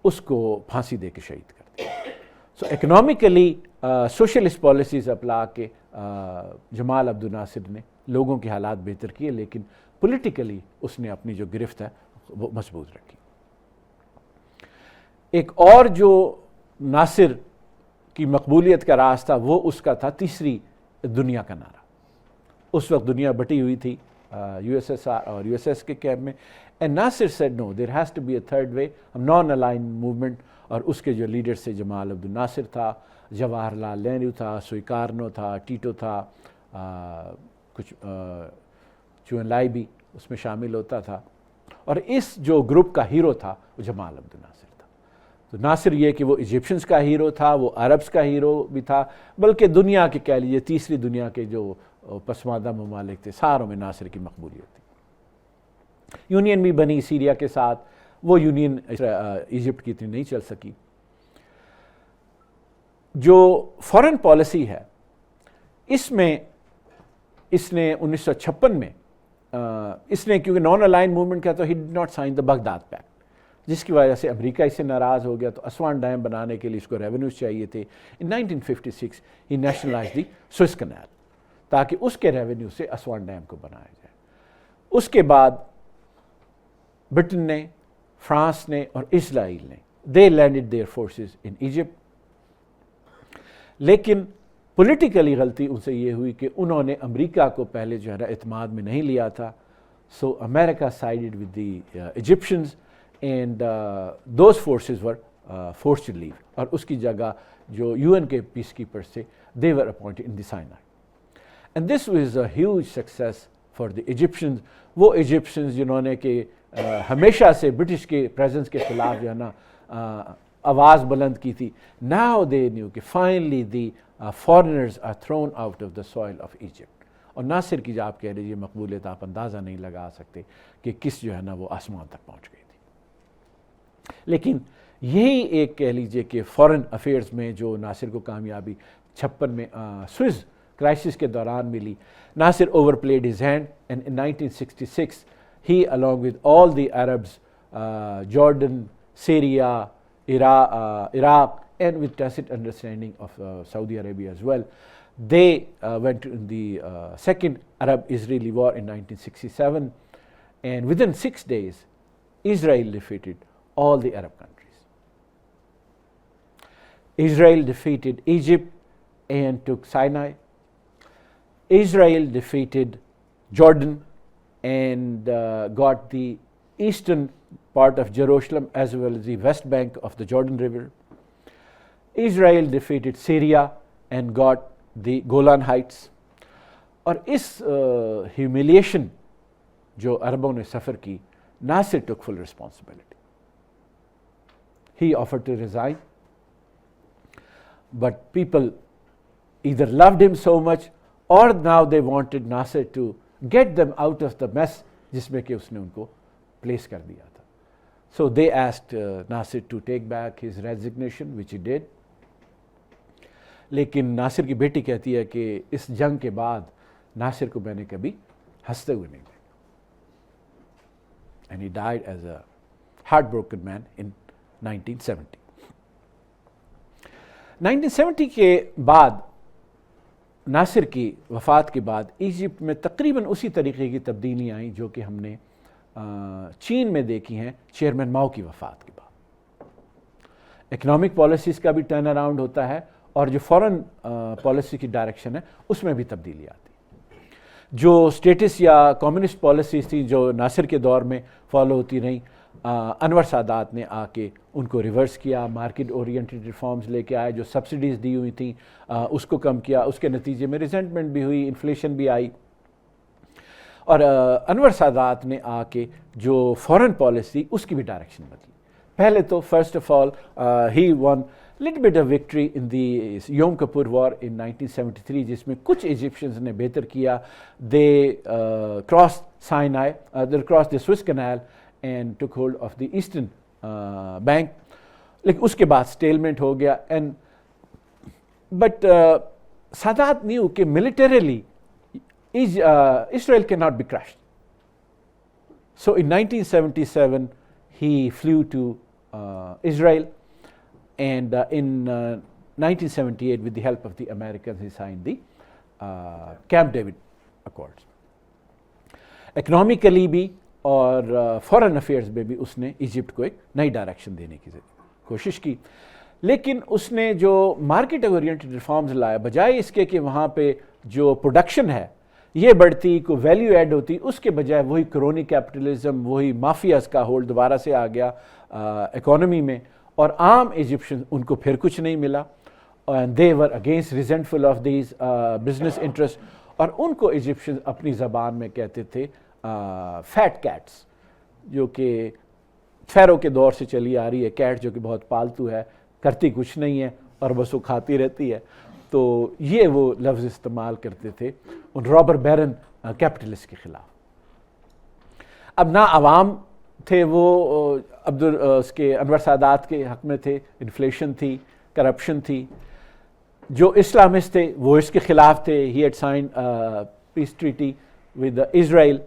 اس کو پھانسی دے کے شہید کر دیا۔ سو اکنامکلی سوشلسٹ پالیسیز اپلا کے جمال عبد الناصر نے لوگوں کے حالات بہتر کیے، لیکن پولیٹیکلی اس نے اپنی جو گرفت ہے وہ مضبوط رکھی۔ ایک اور جو ناصر کی مقبولیت کا راز تھا وہ اس کا تھا تیسری دنیا کا نعرہ۔ اس وقت دنیا بٹی ہوئی تھی USSR اور USS کے کیمپ میں، and Nasir said no, there has to be a third way, a non-aligned movement، اور اس کے جو لیڈر سے جمال عبد الناصر تھا، جواہر لال نہرو تھا، سویکارنو تھا، ٹیٹو تھا، کچھ چون لائی بھی اس میں شامل ہوتا تھا، اور اس جو گروپ کا ہیرو تھا وہ جمال عبد الناصر تھا۔ تو ناصر یہ کہ وہ ایجپشنز کا ہیرو تھا، وہ عربز کا ہیرو بھی تھا، بلکہ دنیا کے کہہ لیجیے تیسری دنیا کے جو پسماندہ ممالک تھے ساروں میں ناصر کی مقبولیت تھی۔ یونین بھی بنی سیریا کے ساتھ، وہ یونین ایجپٹ کی اتنی نہیں چل سکی۔ جو فورن پالیسی ہے اس میں اس نے 1956 میں اس نے کیونکہ نان الائن موومنٹ کا تو he did not sign the Baghdad pact, جس کی وجہ سے امریکہ اس سے ناراض ہو گیا، تو اسوان ڈیم بنانے کے لیے اس کو ریونیوز چاہیے تھے۔ ان 1956 ہی نیشنلائز دی سوئس کنال تاکہ اس کے ریونیو سے اسوان ڈیم کو بنایا جائے۔ اس کے بعد برٹن نے، فرانس نے اور اسرائیل نے they landed their forces in Egypt, لیکن پولیٹیکلی غلطی ان سے یہ ہوئی کہ انہوں نے امریکہ کو پہلے جو ہے نا اعتماد میں نہیں لیا تھا، so America sided with the Egyptians and those forces were forced to leave, اور اس کی جگہ جو یو این کے پیس کیپرز تھے they were appointed in the Sinai, and this was a huge success for the Egyptians. وہ Egyptians جنہوں نے کہ ہمیشہ سے برٹش کے پریزنس کے خلاف جو ہے نا آواز بلند کی تھی، ناؤ دے نیو کہ finally the foreigners are thrown out of the soil of Egypt. اور ناصر کی جو آپ کہہ لیجیے مقبولیت آپ اندازہ نہیں لگا سکتے کہ کس جو ہے نا وہ آسمان تک پہنچ گئی تھی۔ لیکن یہی ایک کہہ لیجیے کہ فورن افیئرز میں جو ناصر کو کامیابی 56 میں سوئز کرائسس کے دوران ملی، Nasser overplayed his hand and in 1966 he along with all the Arabs, Jordan, Syria, Iraq, and with tacit understanding of Saudi Arabia as well, they went to the second Arab-Israeli war in 1967, and within 6 days Israel defeated all the Arab countries. Israel defeated Egypt and took Sinai. Israel defeated Jordan and got the eastern part of Jerusalem as well as the west bank of the Jordan River. Israel defeated Syria and got the Golan Heights. اور اس humiliation جو عربوں نے سفر کی، ناصر took full responsibility. He offered to resign, but people either loved him so much or now they wanted Nasser to get them out of the mess جس میں کہ اس نے ان کو پلیس کر دیا تھا. So they asked Nasser to take back his resignation, which he did. لیکن ناصر کی بیٹی کہتی ہے کہ اس جنگ کے بعد ناصر کو میں نے کبھی ہنستے ہوئے نہیں دیکھا. And he died as a heartbroken man in 1970. 1970 کے بعد ناصر کی وفات کے بعد ایجپٹ میں تقریباً اسی طریقے کی تبدیلیاں آئیں جو کہ ہم نے چین میں دیکھی ہیں چیئرمین ماؤ کی وفات کے بعد. اکنامک پالیسیز کا بھی ٹرن اراؤنڈ ہوتا ہے اور جو فورن پالیسی کی ڈائریکشن ہے اس میں بھی تبدیلی آتی ہے. جو سٹیٹس یا کمیونسٹ پالیسیز تھیں جو ناصر کے دور میں فالو ہوتی رہیں، انور سادات نے آ کے ان کو ریورس کیا، مارکیٹ اورینٹڈ ریفارمز لے کے آئے، جو سبسڈیز دی ہوئی تھیں اس کو کم کیا، اس کے نتیجے میں ریزنٹمنٹ بھی ہوئی، انفلیشن بھی آئی. اور انور سادات نے آ کے جو فورن پالیسی اس کی بھی ڈائریکشن بدلی. پہلے تو first of all he one little bit of victory in the Yom Kippur War in 1973 جس میں کچھ ایجپشنز نے بہتر کیا. They crossed Sinai, they crossed the Suez Canal and took hold of the eastern bank. لیکن اس کے بعد stalemate ہو گیا. But Sadat knew کہ militarily Israel cannot be crushed. So in 1977 he flew to Israel. And in 1978, with the help of the Americans, he signed the Camp David Accords. Economically بھی اور foreign affairs میں بھی اس نے Egypt کو ایک نئی direction دینے کی کوشش کی. لیکن اس نے جو مارکیٹ اورینٹڈ ریفارمز لائے، بجائے اس کے کہ وہاں پہ جو پروڈکشن ہے یہ بڑھتی، کو ویلیو ایڈ ہوتی، اس کے بجائے وہی کرونی کیپٹلزم، وہی مافیاز کا ہولڈ دوبارہ سے آ گیا اکانومی میں، اور عام ایجپشن ان کو پھر کچھ نہیں ملا. and they were against resentful of these business interests. اور ان کو ایجپشن اپنی زبان میں کہتے تھے فیٹ کیٹس، جو کہ فیرو کے دور سے چلی آ رہی ہے، کیٹ جو کہ بہت پالتو ہے، کرتی کچھ نہیں ہے اور بس وہ کھاتی رہتی ہے. تو یہ وہ لفظ استعمال کرتے تھے ان رابر بیرن کیپٹلسٹ کے خلاف. اب نہ عوام تھے وہ اس کے انور سادات کے حق میں تھے، انفلیشن تھی، کرپشن تھی. جو اسلامسٹ تھے وہ اس کے خلاف تھے. He had sign peace treaty with Israel.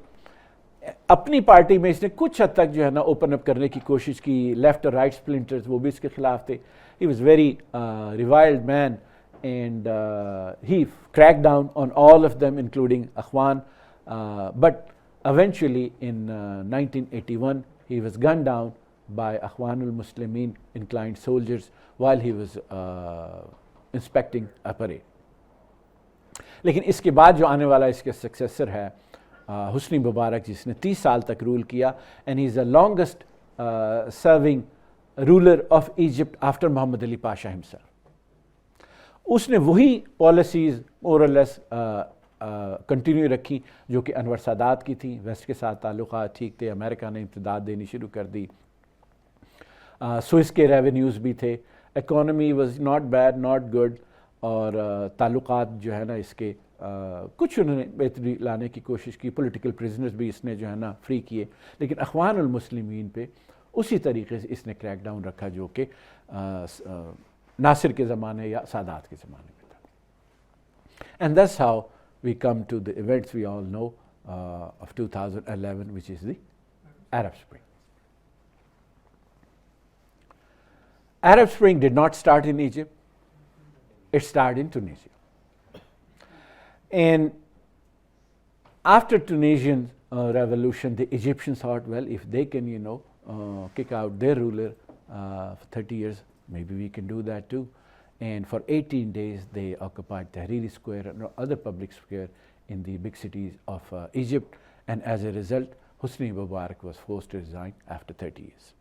اپنی پارٹی میں اس نے کچھ حد تک جو ہے نا اوپن اپ کرنے کی کوشش کی. لیفٹ اور رائٹ سپلنٹرز وہ بھی اس کے خلاف تھے. He was very reviled man and he crack down on all of them including اخوان. But eventually in 1981 he was gunned down by Akhwan al-Muslimin inclined soldiers while he was inspecting a parade. لیکن اس کے بعد جو آنے والا اس کے successor ہے حسنی مبارک، جس نے 30 سال تک رول کیا، and he is the longest serving ruler of Egypt after Muhammad Ali Pasha himself. اس نے وہی policies more or less continue رکھی جو کہ انور سادات کی تھیں. ویسٹ کے ساتھ تعلقات ٹھیک تھے، امریکہ نے امتداد دینی شروع کر دی، سوئس کے ریونیوز بھی تھے، economy was not bad not good, اور تعلقات جو ہے نا اس کے کچھ انہوں نے بہتری لانے کی کوشش کی. پولیٹیکل پریزنرز بھی اس نے جو ہے نا فری کیے، لیکن اخوان المسلمین پہ اسی طریقے سے اس نے کریک ڈاؤن رکھا جو کہ ناصر کے زمانے یا سادات کے زمانے میں تھا. And that's how we come to the events we all know of 2011, which is the Arab Spring. Arab Spring did not start in Egypt, it started in Tunisia. And after Tunisian revolution, the Egyptians thought, well, if they can, kick out their ruler for 30 years, maybe we can do that too. And for 18 days, they occupied Tahrir Square and other public square in the big cities of Egypt. And as a result, Hosni Mubarak was forced to resign after 30 years.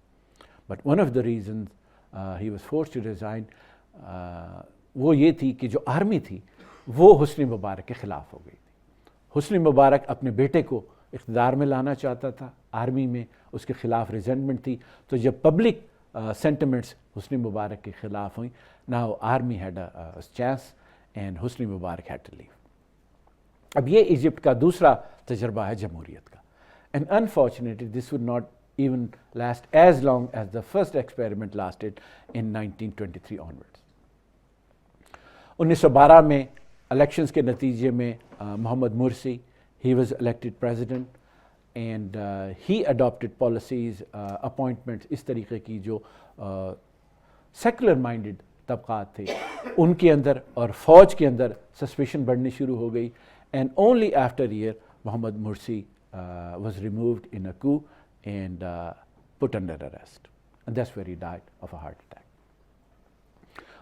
But one of the reasons he was forced to resign, وہ یہ تھی کہ جو army تھی وہ حسنی مبارک کے خلاف ہو گئی تھی. حسنی مبارک اپنے بیٹے کو اقتدار میں لانا چاہتا تھا، آرمی میں اس کے خلاف ریزنٹمنٹ تھی. تو جب پبلک sentiments حسنی مبارک کے خلاف ہوئیں, now army had a chance and Hasani Mubarak had to leave. اب یہ ایجپٹ کا دوسرا تجربہ ہے جمہوریت کا, and unfortunately this would not even last as long as the first experiment lasted in 1923 onwards. 1912 میں الیکشنز کے نتیجے میں محمد مرسی, he was elected president and he adopted policies, appointments اس طریقے کی جو secular minded طبقات تھے ان کے اندر اور فوج کے اندر سسپیشن بڑھنی شروع ہو گئی, and only after a year محمد مرسی was removed in a coup and put under arrest, and that's where he died of a heart attack.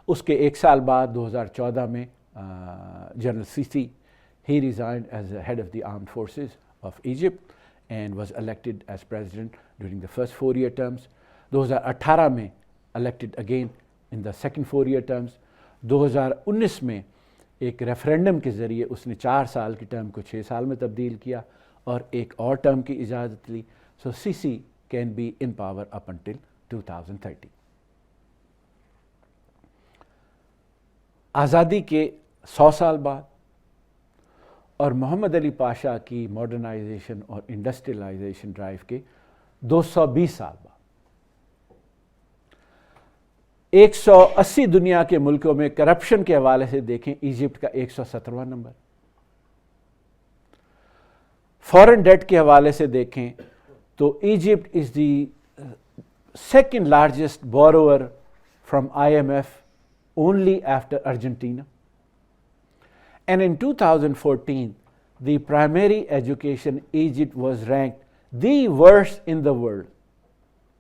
اس کے ایک سال بعد 2014 میں general سیسی, he resigned as the head of the armed forces of Egypt and was elected as president during the first 4-year terms. 2018 میں elected again in the second 4-year terms. 2019 میں ایک referendum کے ذریعے اس نے 4 سال کی ٹرم کو 6 سال میں تبدیل کیا اور ایک اور ٹرم کی اجازت لی. So Sisi can be in power up until 2030. آزادی کے 100 سال بعد اور محمد علی پاشا کی ماڈرنائزیشن اور انڈسٹریلائزیشن ڈرائیو کے 220 سال بعد 180 دنیا کے ملکوں میں کرپشن کے حوالے سے دیکھیں ایجپٹ کا 117واں نمبر, فورن ڈیٹ کے حوالے سے دیکھیں تو Egypt is the second largest borrower from IMF only after Argentina. And in 2014, the primary education Egypt was ranked the worst in the world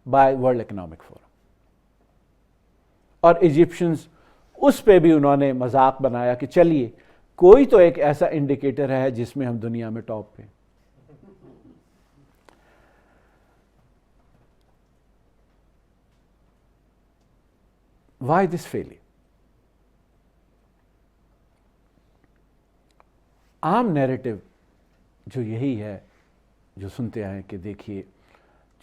by World Economic Forum. اور Egyptians اس پہ بھی انہوں نے مذاق بنایا کہ چلیے کوئی تو ایک ایسا انڈیکیٹر ہے جس میں ہم دنیا میں ٹاپ پہ. Why this failure? عام نیریٹو جو یہی ہے جو سنتے آئے کہ دیکھیے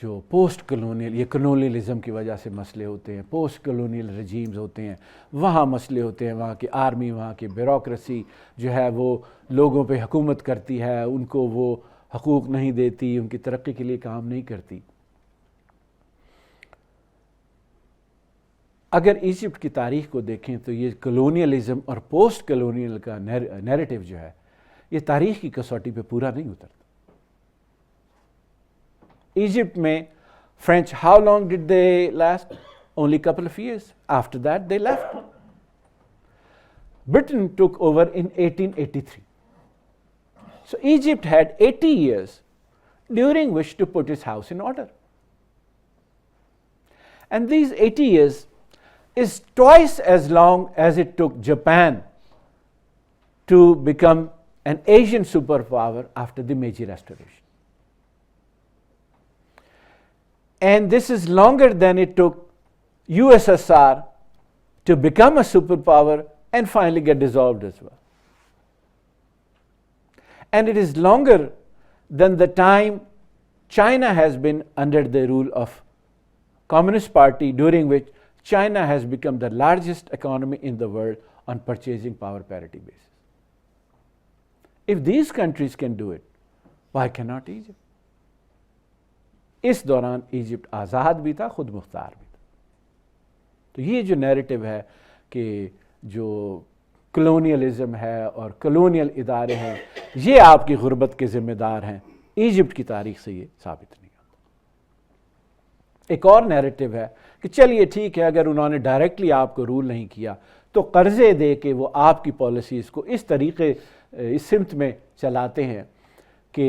جو پوسٹ کلونیل، یہ کلونیلزم کی وجہ سے مسئلے ہوتے ہیں، پوسٹ کلونیل رجیمز ہوتے ہیں، وہاں مسئلے ہوتے ہیں، وہاں کی آرمی، وہاں کی بیوروکریسی جو ہے وہ لوگوں پہ حکومت کرتی ہے، ان کو وہ حقوق نہیں دیتی، ان کی ترقی کے لیے کام نہیں کرتی۔ اگر ایجپٹ کی تاریخ کو دیکھیں تو یہ کلونیلزم اور پوسٹ کلونیل کا نیریٹو جو ہے یہ تاریخ کی کسوٹی پہ پورا نہیں اترتا۔ ایجپٹ میں French how long did they last? Only couple of years, after that they left. Britain took over in 1883. So Egypt had 80 years during which to put its house in order. And these 80 years is twice as long as it took Japan to become an Asian superpower after the Meiji Restoration. And this is longer than it took USSR to become a superpower and finally get dissolved as well. And it is longer than the time China has been under the rule of Communist Party, during which China has become the largest economy in the world on purchasing power parity basis. If these countries can do it, why cannot Egypt? اس دوران Egypt آزاد بھی تھا، خود مختار بھی تھا۔ تو یہ جو narrative ہے کہ جو کلونیلزم ہے اور کلونیل ادارے ہیں یہ آپ کی غربت کے ذمہ دار ہیں، ایجپٹ کی تاریخ سے یہ ثابت نہیں ہوتا۔ ایک اور نیریٹو ہے کہ چلیے ٹھیک ہے، اگر انہوں نے ڈائریکٹلی آپ کو رول نہیں کیا تو قرضے دے کے وہ آپ کی پالیسیز کو اس طریقے اس سمت میں چلاتے ہیں کہ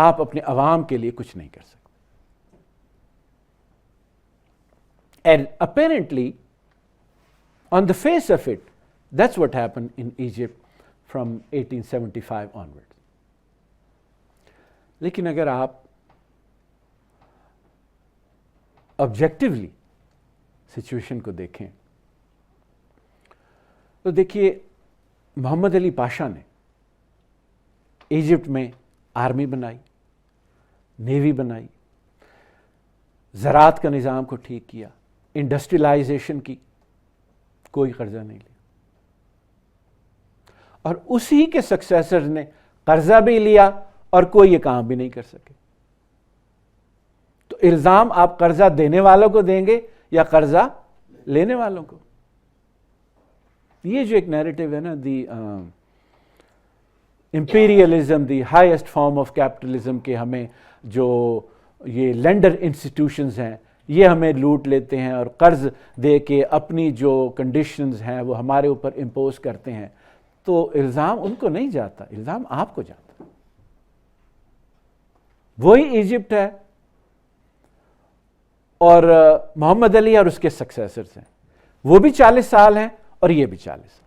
آپ اپنے عوام کے لیے کچھ نہیں کر سکتے۔ And apparently, on the face of it, that's what happened in Egypt from 1875 onwards. لیکن اگر آپ آبجیکٹیولی سچویشن کو دیکھیں تو دیکھیے محمد علی پاشا نے ایجپٹ میں آرمی بنائی، نیوی بنائی، زراعت کا نظام کو ٹھیک کیا، انڈسٹریلائزیشن کی، کوئی قرضہ نہیں لیا، اور اسی کے سکسیسرز نے قرضہ بھی لیا اور کوئی یہ کام بھی نہیں کر سکے۔ تو الزام آپ قرضہ دینے والوں کو دیں گے یا قرضہ لینے والوں کو؟ یہ جو ایک نیریٹو ہے نا، the imperialism, the highest form of capitalism, کے ہمیں جو یہ لینڈر انسٹیٹیوشنز ہیں یہ ہمیں لوٹ لیتے ہیں اور قرض دے کے اپنی جو کنڈیشنز ہیں وہ ہمارے اوپر امپوز کرتے ہیں، تو الزام ان کو نہیں جاتا، الزام آپ کو جاتا۔ وہی ایجپٹ ہے اور محمد علی اور اس کے سکسیسرز ہیں، وہ بھی 40 سال ہیں اور یہ بھی 40 سال۔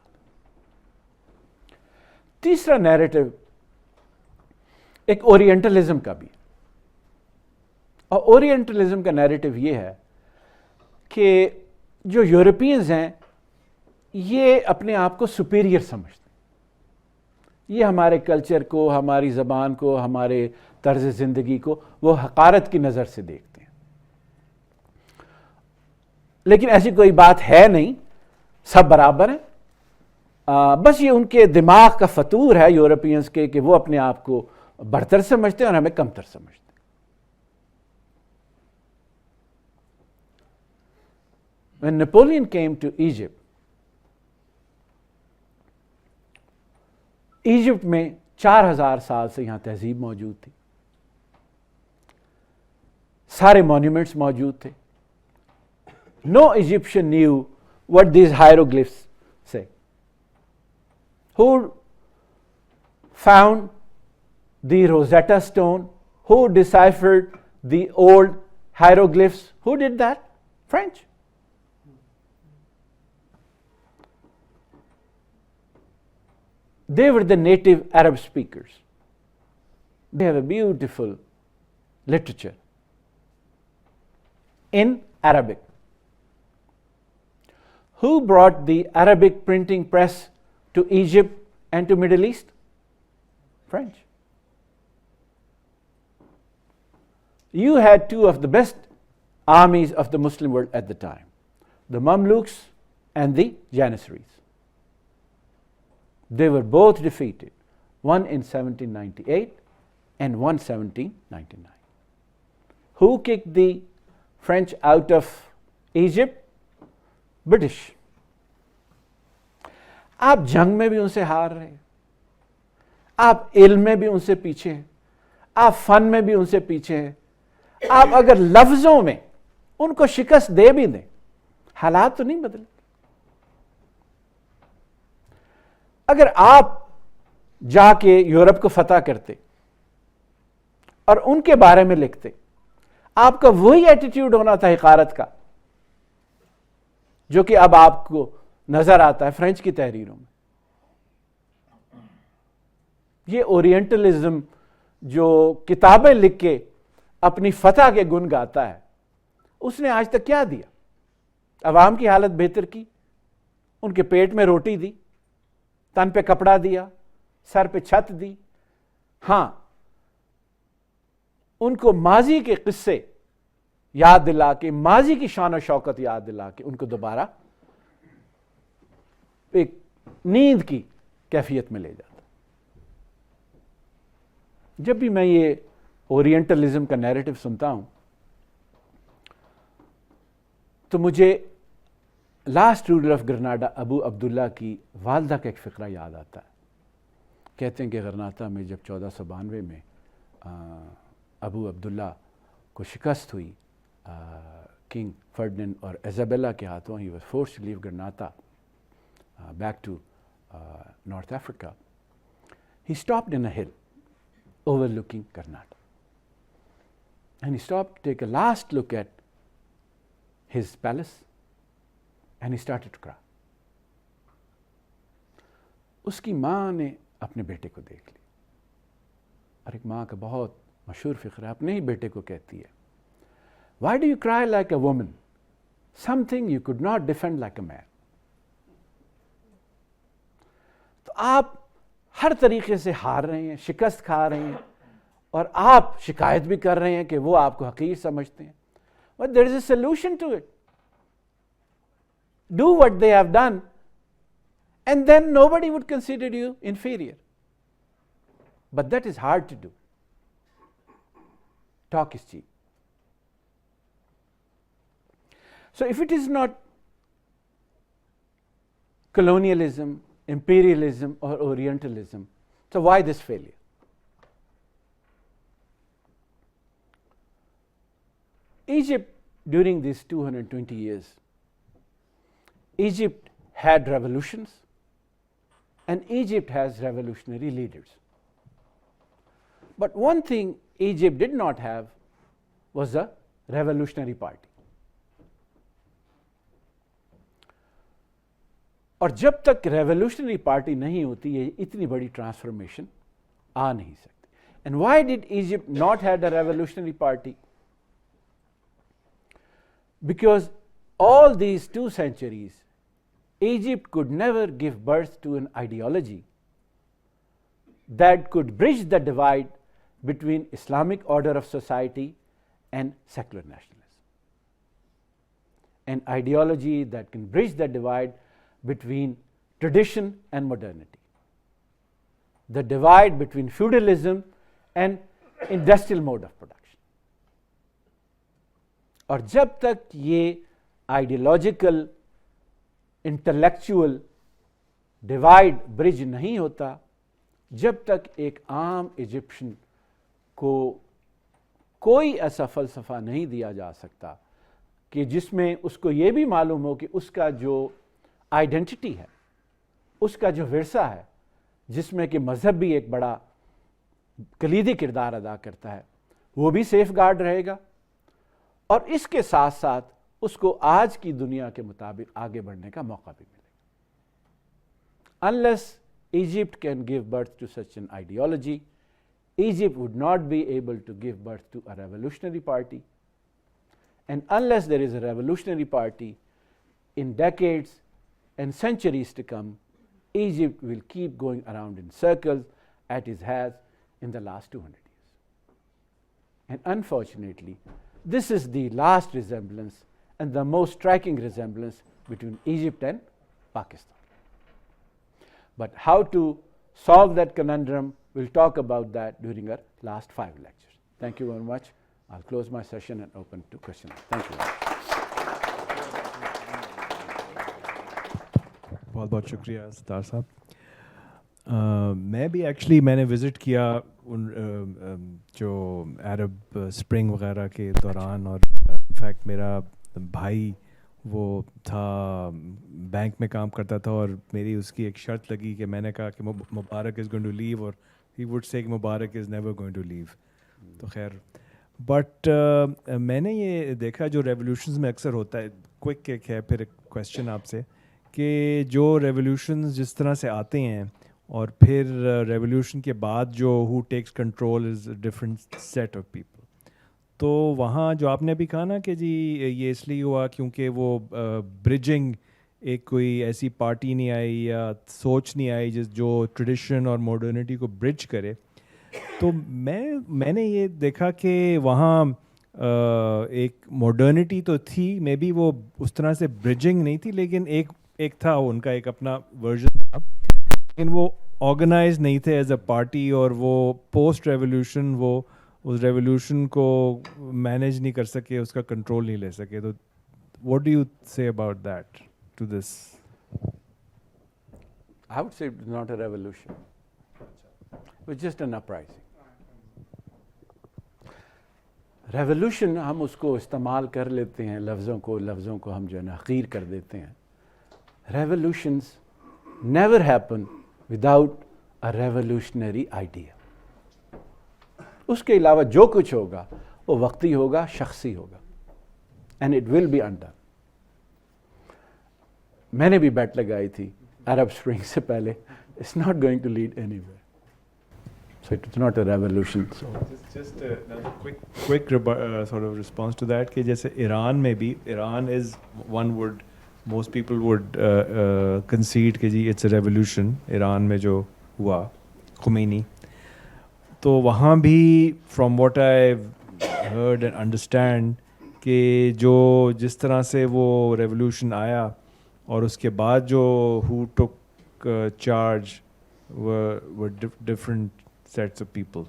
تیسرا نیریٹو ایک اورینٹلزم کا بھی ہے، اور اورینٹلزم کا نیریٹو یہ ہے کہ جو یورپینز ہیں یہ اپنے آپ کو سپیریئر سمجھتے ہیں، یہ ہمارے کلچر کو، ہماری زبان کو، ہمارے طرز زندگی کو وہ حقارت کی نظر سے دیکھتے ہیں۔ لیکن ایسی کوئی بات ہے نہیں، سب برابر ہیں، بس یہ ان کے دماغ کا فطور ہے یورپینز کے کہ وہ اپنے آپ کو برتر سمجھتے ہیں اور ہمیں کمتر سمجھتے ہیں۔ When Napoleon came to Egypt, Egypt میں 4000 سال سے یہاں تہذیب موجود تھی، سارے مانیومنٹس موجود تھے۔ No Egyptian knew what these hieroglyphs say. Who found the Rosetta Stone? Who deciphered the old hieroglyphs? Who did that? French. They were the native Arab speakers. They have a beautiful literature in Arabic. Who brought the Arabic printing press to Egypt and to Middle East? French. You had two of the best armies of the Muslim world at the time, the Mamluks and the Janissaries. They were both defeated, one in 1798 and one 1799. Who kicked the French out of Egypt? British. آپ جنگ میں بھی ان سے ہار رہے ہیں, آپ علم میں بھی ان سے پیچھے ہیں, آپ فن میں بھی ان سے پیچھے ہیں, آپ اگر لفظوں میں ان کو شکست دے بھی دیں, حالات تو نہیں بدلے. اگر آپ جا کے یورپ کو فتح کرتے اور ان کے بارے میں لکھتے, آپ کا وہی ایٹیٹیوڈ ہونا تھا حقارت کا جو کہ اب آپ کو نظر آتا ہے فرینچ کی تحریروں میں. یہ اورینٹلزم جو کتابیں لکھ کے اپنی فتح کے گن گاتا ہے, اس نے آج تک کیا دیا؟ عوام کی حالت بہتر کی, ان کے پیٹ میں روٹی دی, تن پہ کپڑا دیا, سر پہ چھت دی. ہاں, ان کو ماضی کے قصے یاد دلا کے, ماضی کی شان و شوکت یاد دلا کے ان کو دوبارہ ایک نیند کی کیفیت میں لے جاتا. جب بھی میں یہ اورینٹلزم کا نیریٹو سنتا ہوں تو مجھے لاسٹ رولر آف گرناڈا ابو عبداللہ کی والدہ کا ایک فقرہ یاد آتا ہے. کہتے ہیں کہ غرناطہ میں جب 1492 میں ابو عبداللہ کو شکست ہوئی کنگ فرڈینڈ اور ایزابیلا کے ہاتھوں, he was forced to leave گرناطہ back to North Africa. He stopped in a hill overlooking Karnataka. And he stopped to take a last look at his palace and he started to cry. اس کی ماں نے اپنے بیٹے کو دیکھ لی, اور ایک ماں کا بہت مشہور فقرہ اپنے ہی بیٹے کو کہتی ہے, Why do you cry like a woman? Something you could not defend like a man. تو آپ ہر طریقے سے ہار رہے ہیں, شکست کھا رہے ہیں, اور آپ شکایت بھی کر رہے ہیں کہ وہ آپ کو حقیر سمجھتے ہیں. But there is a solution to it. Do what they have done, and then nobody would consider you inferior. But that is hard to do. Talk is cheap. So if it is not colonialism, imperialism or orientalism, so why this failure? Egypt, during these 220 years, Egypt had revolutions and Egypt has revolutionary leaders. But one thing Egypt did not have was a revolutionary party. اور جب تک revolutionary party نہیں ہوتی یہ اتنی بڑی transformation آ نہیں سکتی. And why did Egypt not had a revolutionary party? Because all these 2 centuries Egypt could never give birth to an ideology that could bridge the divide between Islamic order of society and secular nationalism. An ideology that can bridge the divide between tradition and modernity, the divide between feudalism and industrial mode of production. اور جب تک یہ ideological intellectual divide برج نہیں ہوتا, جب تک ایک عام ایجپشن کو کوئی ایسا فلسفہ نہیں دیا جا سکتا کہ جس میں اس کو یہ بھی معلوم ہو کہ اس کا جو آئیڈینٹی ہے, اس کا جو ورثہ ہے, جس میں کہ مذہب بھی ایک بڑا کلیدی کردار ادا کرتا ہے, وہ بھی سیف گارڈ رہے گا, اور اس کے ساتھ ساتھ اس کو آج کی دنیا کے مطابق آگے بڑھنے کا موقع بھی ملے گا. Unless Egypt can give birth to such an ideology, Egypt would not be able to give birth to a revolutionary party. And unless there is a revolutionary party, in decades and centuries to come, Egypt will keep going around in circles as it has in the last 200 years. And unfortunately, this is the last resemblance and the most striking resemblance between Egypt and Pakistan. But how to solve that conundrum, we'll talk about that during our last 5 lectures. Thank you very much. I'll close my session and open to questions. Thank you. بہت بہت شکریہ ستار صاحب. میں بھی actually میں نے visit کیا ان جو عرب اسپرنگ وغیرہ کے دوران, اور انفیکٹ میرا بھائی وہ تھا بینک میں کام کرتا تھا, اور میری اس کی ایک شرط لگی کہ میں نے کہا کہ مبارک از گوئنگ ٹو لیو, اور ہی وڈ سے کہ مبارک از نیور گوئنگ ٹو لیو. تو خیر, بٹ میں نے یہ دیکھا جو ریولیوشنز میں اکثر ہوتا ہے, کوئک ایک ہے پھر ایک کویسچن آپ سے, کہ جو ریولیوشنز جس طرح سے آتے ہیں اور پھر ریولیوشن کے بعد جو ہو takes control is different set of people. تو وہاں جو آپ نے ابھی کہا نا کہ جی یہ اس لیے ہوا کیونکہ وہ برجنگ ایک کوئی ایسی پارٹی نہیں آئی یا سوچ نہیں آئی جو ٹریڈیشن اور ماڈرنٹی کو برج کرے. تو میں نے یہ دیکھا کہ وہاں ایک ماڈرنٹی تو تھی, مے بی وہ اس طرح سے برجنگ نہیں تھی, لیکن ایک تھا ان کا ایک اپنا ورژن تھا, لیکن وہ آرگنائز نہیں تھے ایز اے پارٹی, اور وہ پوسٹ ریولیوشن وہ اس ریولیوشن کو مینیج نہیں کر سکے, اس کا کنٹرول نہیں لے سکے. تو what do you say about that to this? I would say it's not a revolution. It was just an uprising. Revolution ہم اس کو استعمال کر لیتے ہیں, لفظوں کو ہم جو ہے نا حقیر کر دیتے ہیں. Revolutions never happen without a revolutionary idea. اس کے علاوہ جو کچھ ہوگا وہ وقتی ہوگا, شخصی ہوگا, and it will be undone. میں نے بھی بیٹ لگائی تھی عرب اسپرنگ سے پہلے, it's not going to lead anywhere. So it's not a revolution. So just another quick sort of response to that, کہ جیسے ایران میں بھی, Iran is one would most people would concede کہ جی it's a revolution ایران میں جو ہوا خمینی. تو وہاں بھی from what I've heard and understand کہ جو جس طرح سے وہ ریولیوشن آیا اور اس کے بعد جو who took charge were different sets of people.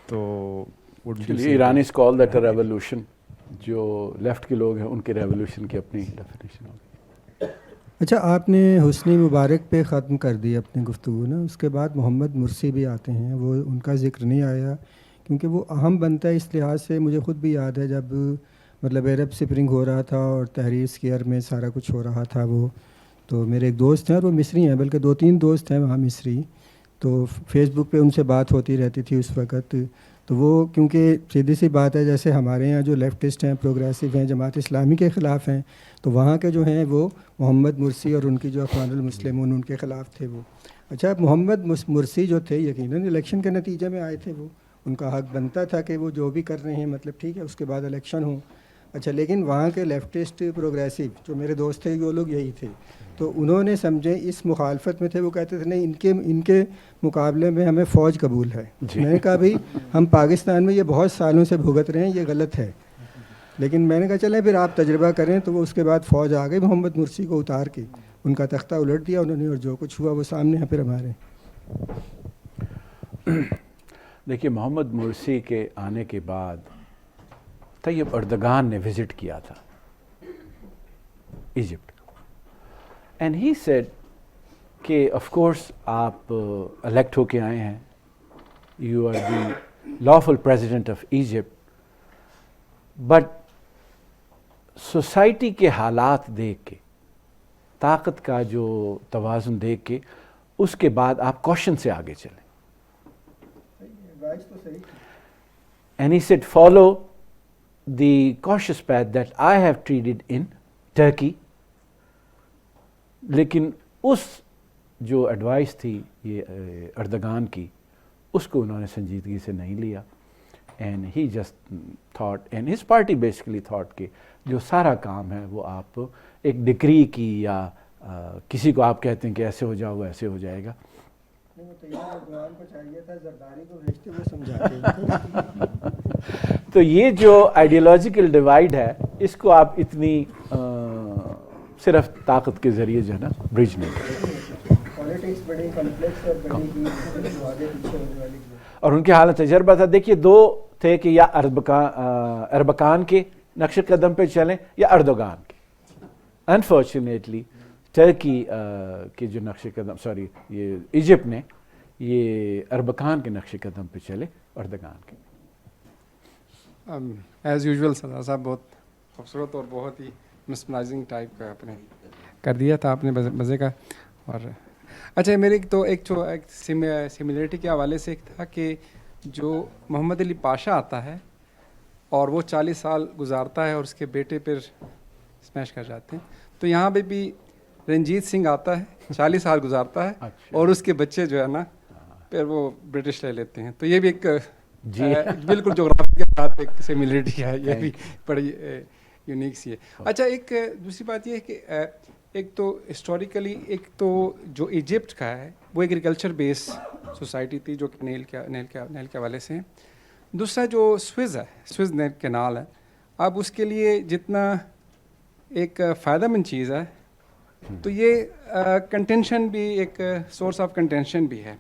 تو ایرانیز call that a revolution. جو لیفٹ کے لوگ ہیں ان کے ریولیوشن کی اپنی ڈیفینیشن ہوگی. اچھا, آپ نے حسنی مبارک پہ ختم کر دی اپنی گفتگو نا, اس کے بعد محمد مرسی بھی آتے ہیں, وہ ان کا ذکر نہیں آیا کیونکہ وہ اہم بنتا ہے اس لحاظ سے. مجھے خود بھی یاد ہے جب مطلب عرب اسپرنگ ہو رہا تھا اور تحریر اسکیئر میں سارا کچھ ہو رہا تھا, وہ تو میرے ایک دوست ہیں اور وہ مصری ہیں, بلکہ 2-3 دوست ہیں وہاں مصری, تو فیس بک پہ ان سے بات ہوتی رہتی تھی اس وقت. تو وہ کیونکہ سیدھی سی بات ہے, جیسے ہمارے یہاں جو لیفٹسٹ ہیں, پروگریسو ہیں, جماعت اسلامی کے خلاف ہیں, تو وہاں کے جو ہیں وہ محمد مرسی اور ان کی جو اخوان المسلمون ان کے خلاف تھے وہ. اچھا, محمد مرسی جو تھے یقیناً الیکشن کے نتیجے میں آئے تھے, وہ ان کا حق بنتا تھا کہ وہ جو بھی کر رہے ہیں مطلب ٹھیک ہے, اس کے بعد الیکشن ہوں. اچھا, لیکن وہاں کے لیفٹسٹ پروگریسو جو میرے دوست تھے وہ لوگ یہی تھے, تو انہوں نے سمجھے اس مخالفت میں تھے, وہ کہتے تھے نہیں ان کے مقابلے میں ہمیں فوج قبول ہے. میں نے کہا بھائی ہم پاکستان میں یہ بہت سالوں سے بھگت رہے ہیں, یہ غلط ہے. لیکن میں نے کہا چلیں پھر آپ تجربہ کریں, تو وہ اس کے بعد فوج آ گئی, محمد مرسی کو اتار کے ان کا تختہ الٹ دیا انہوں نے, اور جو کچھ ہوا وہ سامنے ہے پھر ہمارے. دیکھیے, محمد مرسی کے آنے کے بعد طیب اردگان نے وزٹ کیا تھا ایجپٹ, اینڈ ہی سیڈ کہ آف کورس آپ الیکٹ ہو کے آئے ہیں, you are the lawful president of Egypt, but society کے حالات دیکھ کے, طاقت کا جو توازن دیکھ کے, اس کے بعد آپ کوشن سے آگے چلیں. And he sad follow the cautious path that I have treated in Turkey. لیکن اس جو ایڈوائس تھی یہ اردگان کی, اس کو انہوں نے سنجیدگی سے نہیں لیا, and he just thought and his party basically thought کہ جو سارا کام ہے وہ آپ ایک ڈکری کی یا کسی کو آپ کہتے ہیں کہ ایسے ہو جاؤ ایسے ہو جائے گا, تو یہ جو آئیڈیالوجیکل ڈیوائڈ ہے اس کو آپ اتنی صرف طاقت کے ذریعے جو ہے نا برج نہیں اور ان کے حال تجربہ تھا. دیکھیے دو تھے کہ یا اربکان کے نقش قدم پہ چلیں یا اردوغان کے. انفارچونیٹلی ٹرکی کے جو نقش قدم یہ ایجپٹ نے یہ اربکان کے نقش قدم پہ چلے اردوغان کے. ایز یوزول سردار صاحب بہت خوبصورت اور بہت ہی مسمرائزنگ ٹائپ کا آپ نے کر دیا تھا آپ نے مزے کا. اور اچھا میرے ایک سملیرٹی کے حوالے سے ایک تھا کہ جو محمد علی پاشا آتا ہے اور وہ 40 سال گزارتا ہے اور اس کے بیٹے پھر اسمیش کر جاتے ہیں, تو یہاں پہ بھی رنجیت سنگھ آتا ہے 40 سال گزارتا ہے اور اس کے بچے جو ہے نا پھر وہ برٹش لے لیتے ہیں. تو یہ بھی ایک بالکل جغرافی کے ساتھ ایک سملیرٹی ہے, یہ بھی بڑی یونیک سی ہے. اچھا ایک دوسری بات یہ ہے کہ ایک تو ہسٹوریکلی ایک تو جو ایجپٹ کا ہے وہ ایگریکلچر بیس سوسائٹی تھی جو کہ نیل کے حوالے سے ہیں. دوسرا جو سوئز ہے, سوئز کینال ہے, اب اس کے لیے جتنا ایک فائدہ مند چیز ہے تو یہ کنٹینشن بھی ایک سورس آف کنٹینشن بھی ہے.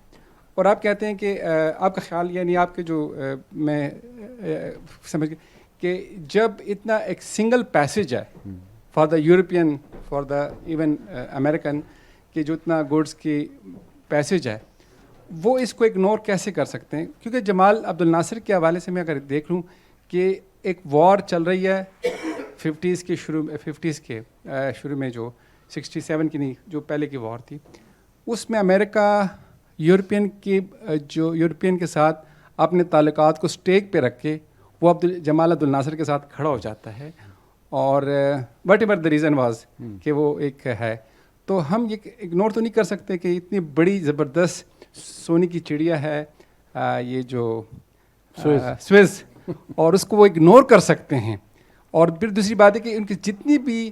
اور آپ کہتے ہیں کہ آپ کا خیال یعنی آپ کے جو میں سمجھ کہ جب اتنا ایک سنگل پیسج ہے for the European for the even American کہ جو اتنا گوڈس کی پیسج ہے وہ اس کو اگنور کیسے کر سکتے ہیں؟ کیونکہ جمال عبد الناصر کے حوالے سے میں اگر دیکھ لوں کہ ایک وار چل رہی ہے 50s کے شروع میں جو 67 کی نہیں جو پہلے کی وار تھی, اس میں امریکہ یورپین کے ساتھ اپنے تعلقات کو سٹیک پہ رکھ کے وہ جمال عبد الناصر کے ساتھ کھڑا ہو جاتا ہے. اور what ever the reason was کہ وہ ایک ہے, تو ہم یہ اگنور تو نہیں کر سکتے کہ اتنی بڑی زبردست سونے کی چڑیا ہے یہ جو سوئز, اور اس کو وہ اگنور کر سکتے ہیں. اور پھر دوسری بات ہے کہ ان کی جتنی بھی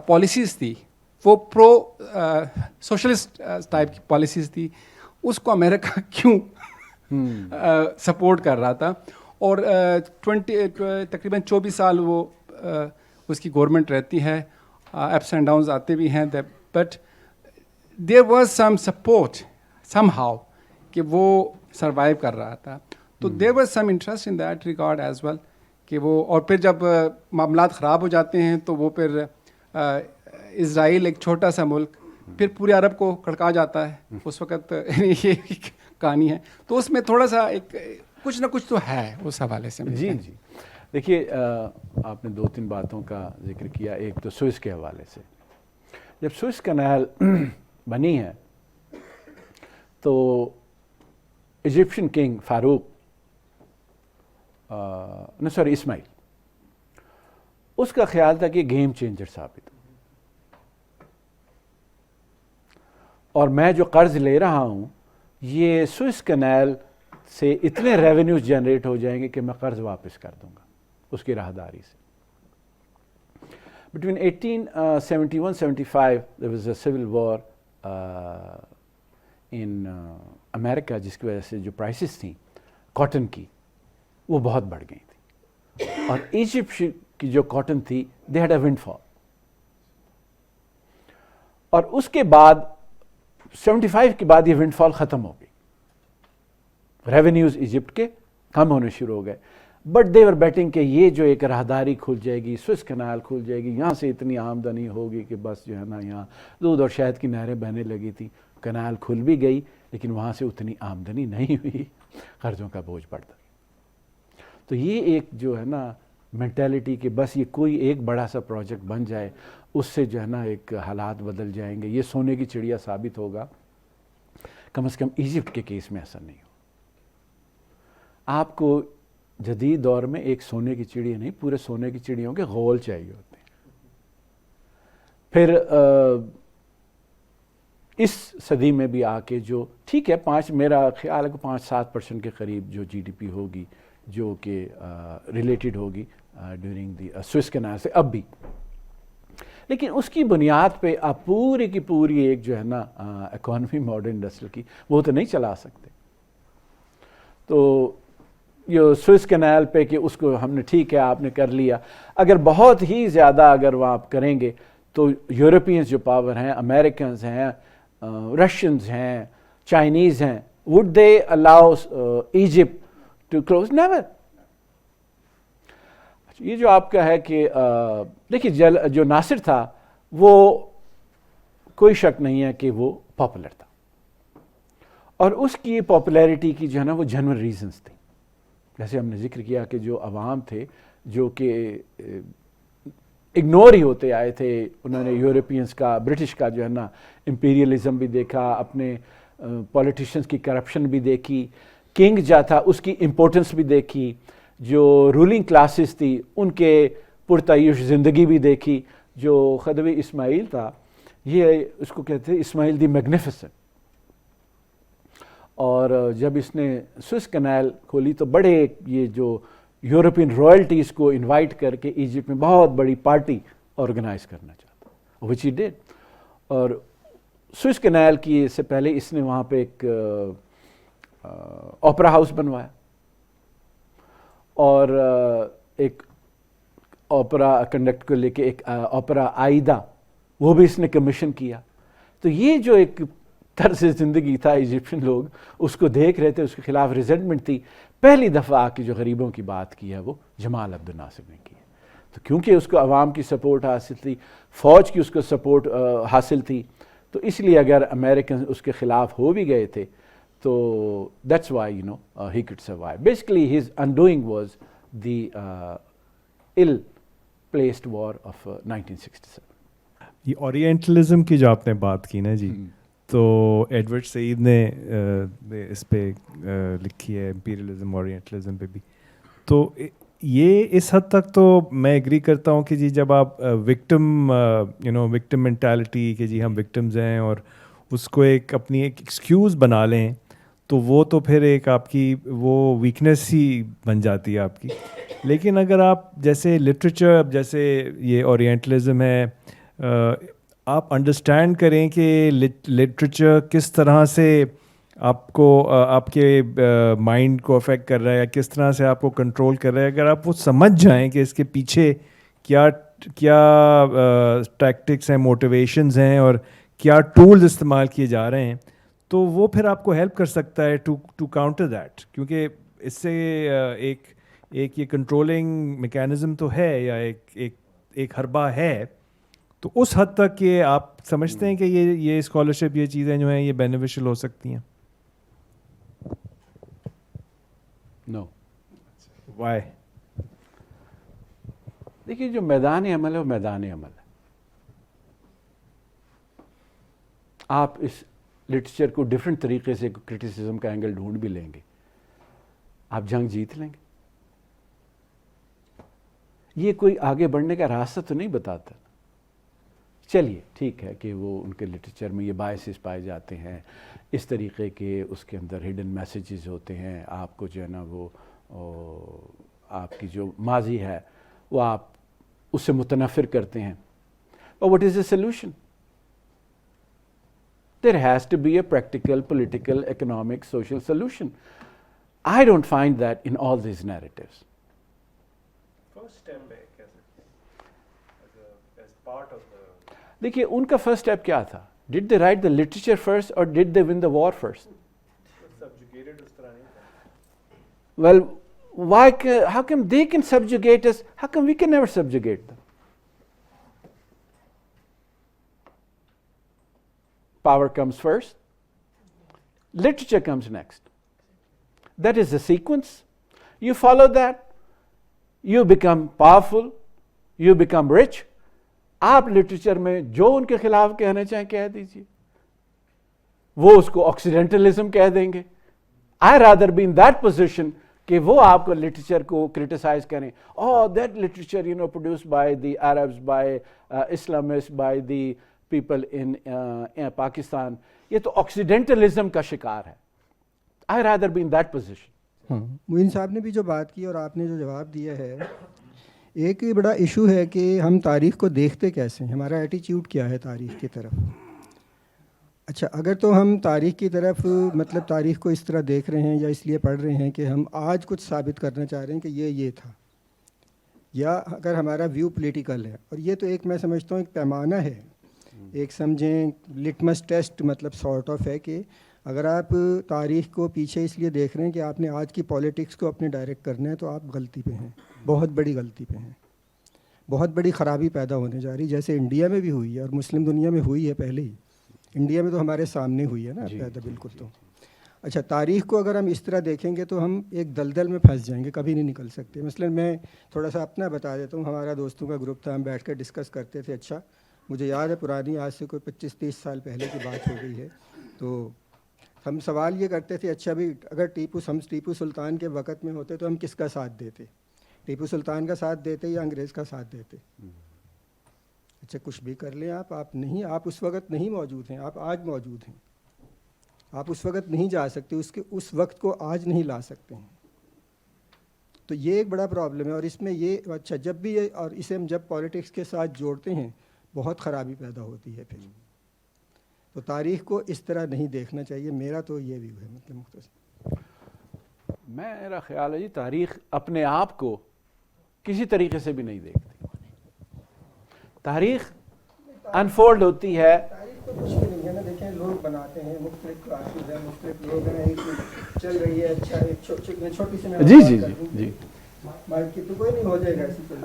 پالیسیز تھی وہ پرو سوشلسٹ ٹائپ کی پالیسیز تھی, اس کو امریکہ کیوں سپورٹ کر رہا تھا. اور تقریباً 24 سال وہ اس کی گورنمنٹ رہتی ہے, اپس اینڈ ڈاؤنز آتے بھی ہیں, but there was some support somehow کہ وہ سروائیو کر رہا تھا. So there was some interest in that regard as well کہ وہ, اور پھر جب معاملات خراب ہو جاتے ہیں تو وہ پھر اسرائیل ایک چھوٹا سا ملک پھر پورے عرب کو کھڑکا جاتا ہے اس وقت, یہ کہانی ہے. تو اس میں تھوڑا سا ایک کچھ نہ کچھ تو ہے اس حوالے سے. جی دیکھیے آپ نے 2-3 باتوں کا ذکر کیا. ایک تو سوئس کے حوالے سے, جب سوئس کینال بنی ہے تو ایجپشن کنگ فاروق اسماعیل, اس کا خیال تھا کہ گیم چینجر ثابت ہو, اور میں جو قرض لے رہا ہوں یہ سوئس کینال سے اتنے ریونیوز جنریٹ ہو جائیں گے کہ میں قرض واپس کر دوں گا اس کی راہداری سے. Between 1871-75 there was a civil war in America, جس کی وجہ سے جو پرائسز تھیں کاٹن کی وہ بہت بڑھ گئی تھی, اور ایجپٹ کی جو کاٹن تھی they had a windfall. اور اس کے بعد 75 کے بعد یہ ونڈفال ختم ہو گئی, ریونیوز ایجپٹ کے کم ہونے شروع ہو گئے. بٹ دے ور بیٹنگ کہ یہ جو ایک راہداری کھل جائے گی, سوئس کینال کھل جائے گی, یہاں سے اتنی آمدنی ہوگی کہ بس جو ہے نا یہاں دودھ اور شہد کی نہریں بہنے لگی تھی. کینال کھل بھی گئی لیکن وہاں سے اتنی آمدنی نہیں ہوئی, قرضوں کا بوجھ بڑھتا. تو یہ ایک جو ہے نا مینٹیلٹی کہ بس یہ کوئی ایک بڑا سا پروجیکٹ بن جائے اس سے جو ہے نا ایک حالات بدل جائیں گے, یہ سونے کی چڑیا ثابت ہوگا. کم از کم ایجپٹ کے کیس میں ایسا نہیں ہو. آپ کو جدید دور میں ایک سونے کی چڑیا نہیں, پورے سونے کی چڑیوں کے غول چاہیے ہوتے ہیں. پھر اس صدی میں بھی آ کے جو ٹھیک ہے میرا خیال ہے کہ 5-7% کے قریب جو جی ڈی پی ہوگی جو کہ ریلیٹڈ ہوگی ڈیورنگ دی سوئس کینال سے اب بھی. لیکن اس کی بنیاد پہ آپ پوری کی پوری ایک جو ہے نا اکانومی ماڈرن انڈسٹریل کی وہ تو نہیں چلا سکتے. تو یہ سوئس کینال پہ کہ اس کو ہم نے ٹھیک ہے آپ نے کر لیا, اگر بہت ہی زیادہ اگر وہ آپ کریں گے تو یورپینز جو پاور ہیں, امریکنز ہیں, رشینز ہیں, چائنیز ہیں, would they allow Egypt to close? Never. یہ جو آپ کا ہے کہ دیکھیے جو ناصر تھا وہ کوئی شک نہیں ہے کہ وہ پاپولر تھا, اور اس کی پاپولیرٹی کی جو ہے نا وہ جنرل ریزنز تھیں. جیسے ہم نے ذکر کیا کہ جو عوام تھے جو کہ اگنور ہی ہوتے آئے تھے, انہوں نے یورپینز کا, برٹش کا جو ہے نا امپیریلزم بھی دیکھا, اپنے پولیٹیشنز کی کرپشن بھی دیکھی, کنگ جو تھا اس کی امپورٹنس بھی دیکھی, جو رولنگ کلاسز تھی ان کے پرتعیش زندگی بھی دیکھی. جو خدیوی اسماعیل تھا یہ اس کو کہتے ہیں اسماعیل دی میگنیفیسنٹ, اور جب اس نے سوئس کینال کھولی تو بڑے یہ جو یورپین رائلٹیز کو انوائٹ کر کے ایجپٹ میں بہت بڑی پارٹی آرگنائز کرنا چاہتا, which he did. اور سوئس کینال کی سے پہلے اس نے وہاں پہ ایک اوپرا ہاؤس بنوایا, اور ایک اوپرا کنڈکٹ کو لے کے ایک اوپرا آئیدا وہ بھی اس نے کمیشن کیا. تو یہ جو ایک طرز زندگی تھا ایجپشن لوگ اس کو دیکھ رہے تھے, اس کے خلاف ریزنٹمنٹ تھی. پہلی دفعہ آ کے جو غریبوں کی بات کی ہے وہ جمال عبد الناصر نے کی ہے. تو کیونکہ اس کو عوام کی سپورٹ حاصل تھی, فوج کی اس کو سپورٹ حاصل تھی, تو اس لیے اگر امریکن اس کے خلاف ہو بھی گئے تھے تو that's why you know he could survive. Basically his undoing was the ill placed war of 1967. یہ اورینٹلزم کی جو آپ نے بات کی نا جی, تو ایڈورڈ سعید نے اس پہ لکھی ہے امپیریلزم اورینٹلزم پہ بھی. تو یہ اس حد تک تو میں ایگری کرتا ہوں کہ جی جب آپ وکٹم وکٹم مینٹالٹی کہ جی ہم وکٹمز ہیں اور اس کو ایک اپنی ایک ایکسکیوز بنا لیں تو وہ تو پھر ایک آپ کی وہ ویکنیس ہی بن جاتی ہے آپ کی. لیکن اگر آپ جیسے لٹریچر جیسے یہ اورینٹلزم ہے, آپ انڈرسٹینڈ کریں کہ لٹریچر کس طرح سے آپ کو آپ کے مائنڈ کو افیکٹ کر رہا ہے یا کس طرح سے آپ کو کنٹرول کر رہا ہے, اگر آپ وہ سمجھ جائیں کہ اس کے پیچھے کیا ٹیکٹکس ہیں, موٹیویشنز ہیں اور کیا ٹولز استعمال کیے جا رہے ہیں, تو وہ پھر آپ کو ہیلپ کر سکتا ہے ٹو کاؤنٹر دیٹ. کیونکہ اس سے ایک یہ کنٹرولنگ میکینزم تو ہے یا ایک حربہ ہے, تو اس حد تک یہ آپ سمجھتے ہیں کہ یہ اسکالرشپ یہ چیزیں جو ہیں یہ بینیفیشل ہو سکتی ہیں. نو. وائی؟ دیکھیے جو میدان عمل ہے وہ میدان عمل ہے. آپ اس لٹریچر کو ڈفرینٹ طریقے سے کرٹیسزم کا اینگل ڈھونڈ بھی لیں گے, آپ جنگ جیت لیں گے. یہ کوئی آگے بڑھنے کا راستہ تو نہیں بتاتا. چلیے ٹھیک ہے کہ وہ ان کے لٹریچر میں یہ بائسز پائے جاتے ہیں, اس طریقے کے اس کے اندر ہڈن میسیجز ہوتے ہیں, آپ کو جو ہے نا وہ آپ کی جو ماضی ہے وہ آپ اس سے متنفر کرتے ہیں. But what is the solution? There has to be a practical, political, economic, social solution. I don't find that in all these narratives. First step as part of the دیکھیے ان کا فرسٹ اسٹیپ کیا تھا؟ Did they write the literature first or did they win the war first? subjugated اس طرح نہیں تھا. Well, how come they can subjugate us? How come we can never subjugate them? Power comes first. Literature comes next. That is the sequence. You follow that, you become powerful, you become rich. آپ literature میں جو ان کے خلاف کہنا چاہیں کہہ دیجیے, وہ اس کو آکسیڈنٹلزم کہہ دیں گے. I rather be in that position کہ وہ آپ کو لٹریچر کو کرٹیسائز کریں. Oh, that literature, produced by the Arabs, by Islamists, by the people in Pakistan, یہ تو آکسیڈنٹلزم کا شکار ہے. I rather be in that position. ہاں, معین صاحب نے بھی جو بات کی اور آپ نے جو جواب دیا ہے, ایک بڑا ایشو ہے کہ ہم تاریخ کو دیکھتے کیسے ہیں, ہمارا ایٹیچیوڈ کیا ہے تاریخ کی طرف. اچھا, اگر تو ہم تاریخ کی طرف مطلب تاریخ کو اس طرح دیکھ رہے ہیں یا اس لیے پڑھ رہے ہیں کہ ہم آج کچھ ثابت کرنا چاہ رہے ہیں کہ یہ تھا, یا اگر ہمارا ویو پولیٹیکل ہے, اور یہ تو ایک میں سمجھتا ہوں ایک پیمانہ ہے, ایک سمجھیں لٹمس ٹیسٹ مطلب سارٹ آف ہے کہ اگر آپ تاریخ کو پیچھے اس لیے دیکھ رہے ہیں کہ آپ نے آج کی پالیٹکس کو اپنے ڈائریکٹ کرنا ہے, تو آپ غلطی پہ ہیں, بہت بڑی غلطی پہ ہیں, بہت بڑی خرابی پیدا ہونے جا رہی, جیسے انڈیا میں بھی ہوئی ہے اور مسلم دنیا میں ہوئی ہے پہلے ہی. انڈیا میں تو ہمارے سامنے ہوئی ہے نا پیدا بالکل. تو اچھا, تاریخ کو اگر ہم اس طرح دیکھیں گے تو ہم ایک دلدل میں پھنس جائیں گے, کبھی نہیں نکل سکتے. مثلا میں تھوڑا سا اپنا بتا دیتا ہوں, ہمارا دوستوں کا گروپ تھا, ہم بیٹھ کر ڈسکس کرتے تھے. اچھا, مجھے یاد ہے پرانی, آج سے کوئی 25-30 سال پہلے کی بات ہو گئی ہے, تو ہم سوال یہ کرتے تھے, اچھا بھی اگر ٹیپو سلطان کے وقت میں ہوتے تو ہم کس کا ساتھ دیتے, ٹیپو سلطان کا ساتھ دیتے یا انگریز کا ساتھ دیتے؟ اچھا, کچھ بھی کر لیں آپ نہیں, آپ اس وقت نہیں موجود ہیں, آپ آج موجود ہیں. آپ اس وقت نہیں جا سکتے, اس وقت کو آج نہیں لا سکتے ہیں. تو یہ ایک بڑا پرابلم ہے. اور اس میں یہ اچھا جب بھی یہ, اور اسے ہم جب پالیٹکس کے ساتھ جوڑتے ہیں بہت خرابی پیدا ہوتی ہے پھر. تو تاریخ کو اس طرح نہیں دیکھنا چاہیے, میرا تو یہ ویو ہے مطلب مختصر. میرا خیال ہے جی, تاریخ اپنے آپ کو کسی طریقے سے بھی نہیں دیکھتی. تاریخ انفولڈ ہوتی ہے. تاریخ تو کچھ بھی نہیں ہے نا, دیکھیں لوگ بناتے ہیں, مختلف کلاسز ہیں, مختلف لوگ ہیں, ایک چل رہی ہے. اچھا, ایک چھوٹی سی میں جی مائک کی تو کوئی نہیں ہو جائے گا ایسی چل.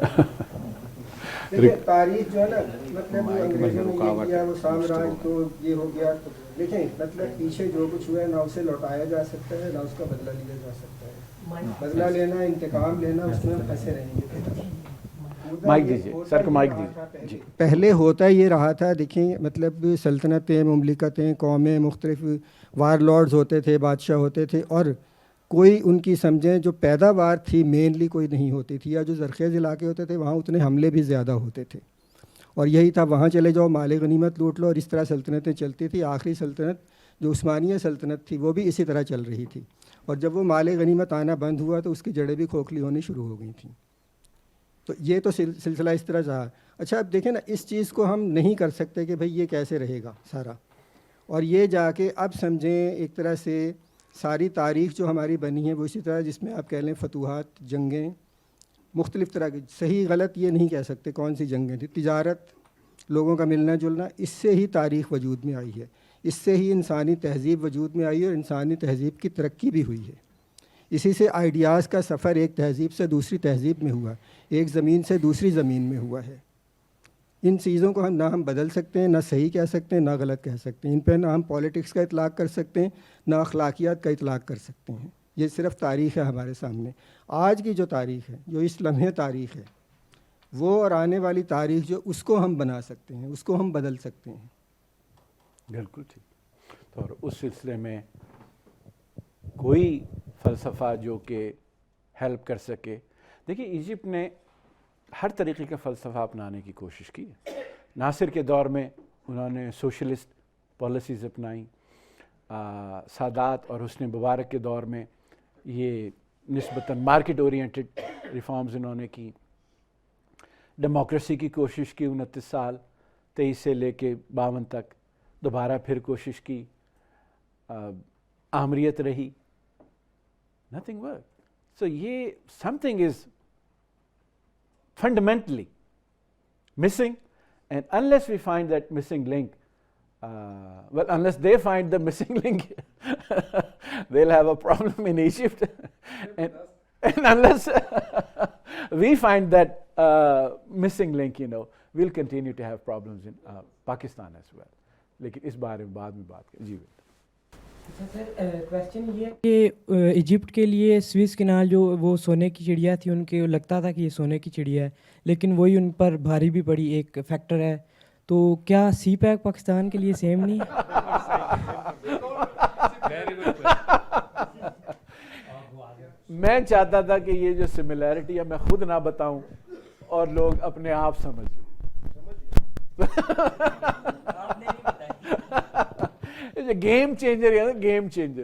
دیکھیں تاریخ جو ہے نا, مطلب انگریزوں نے یہ کیا, وہ سامراج تو یہ ہو گیا. دیکھیں مطلب پیچھے جو کچھ ہوا ہے نہ اسے لوٹایا جا سکتا ہے, نہ اس کا بدلہ لیا جا سکتا ہے. بدلہ لینا, انتقام لینا, اس میں ہم پھنسے رہیں گے. مائک دیجیے سر کو, مائک دیجیے. پہلے ہوتا یہ رہا تھا, دیکھیں مطلب سلطنتیں, مملکتیں, قومیں, مختلف وار لارڈز ہوتے تھے, بادشاہ ہوتے تھے, اور کوئی ان کی سمجھیں جو پیداوار تھی مینلی کوئی نہیں ہوتی تھی, یا جو زرخیز علاقے ہوتے تھے وہاں اتنے حملے بھی زیادہ ہوتے تھے. اور یہی تھا, وہاں چلے جاؤ مال غنیمت لوٹ لو, اور اس طرح سلطنتیں چلتی تھی. آخری سلطنت جو عثمانیہ سلطنت تھی وہ بھی اسی طرح چل رہی تھی, اور جب وہ مال غنیمت آنا بند ہوا تو اس کی جڑیں بھی کھوکھلی ہونی شروع ہو گئی تھیں. تو یہ تو سلسلہ اس طرح رہا. اچھا, اب دیکھیں نا, اس چیز کو ہم نہیں کر سکتے کہ بھئی یہ کیسے رہے گا سارا. اور یہ جا کے اب سمجھیں ایک طرح سے ساری تاریخ جو ہماری بنی ہے وہ اسی طرح, جس میں آپ کہہ لیں فتوحات, جنگیں, مختلف طرح کی, صحیح غلط یہ نہیں کہہ سکتے کون سی جنگیں تھیں, تجارت, لوگوں کا ملنا جلنا, اس سے ہی تاریخ وجود میں آئی ہے, اس سے ہی انسانی تہذیب وجود میں آئی ہے, اور انسانی تہذیب کی ترقی بھی ہوئی ہے. اسی سے آئیڈیاز کا سفر ایک تہذیب سے دوسری تہذیب میں ہوا, ایک زمین سے دوسری زمین میں ہوا ہے. ان چیزوں کو نہ ہم بدل سکتے ہیں, نہ صحیح کہہ سکتے ہیں, نہ غلط کہہ سکتے ہیں. ان پہ نہ ہم پالیٹکس کا اطلاق کر سکتے ہیں, نہ اخلاقیات کا اطلاق کر سکتے ہیں. یہ صرف تاریخ ہے ہمارے سامنے. آج کی جو تاریخ ہے, جو اس لمحے تاریخ ہے, وہ اور آنے والی تاریخ جو, اس کو ہم بنا سکتے ہیں, اس کو ہم بدل سکتے ہیں. بالکل ٹھیک. اور اس سلسلے میں کوئی فلسفہ جو کہ ہیلپ کر سکے, دیکھیے ایجپٹ نے ہر طریقے کا فلسفہ اپنانے کی کوشش کی ہے. ناصر کے دور میں انہوں نے سوشلسٹ پالیسیز اپنائیں, سادات اور حسنی مبارک کے دور میں یہ نسبتاً مارکیٹ اورینٹڈ ریفارمز انہوں نے کی. ڈیموکریسی کی کوشش کی 29 سال, 23 سے لے کے 52 تک, دوبارہ پھر کوشش کی, آمریت رہی, nothing worked. So یہ something is fundamentally missing, and unless we find that missing link, unless they find the missing link, they'll have a problem in Egypt, and unless we find that missing link, we'll continue to have problems in Pakistan as well. لیکن اس بارے میں بعد میں بات کریں. جی سر, question یہ ہے کہ ایجپٹ کے لیے سوئس کینال جو وہ سونے کی چڑیا تھی, ان کے لگتا تھا کہ یہ سونے کی چڑیا ہے, لیکن وہی ان پر بھاری بھی پڑی ایک فیکٹر ہے. تو کیا سی پیک پاکستان کے لیے سیم نہیں؟ میں چاہتا تھا کہ یہ جو سملیرٹی ہے میں خود نہ بتاؤں اور لوگ اپنے آپ سمجھ لیں. گیم چینجر ہے نا, گیم چینجر.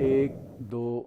1-2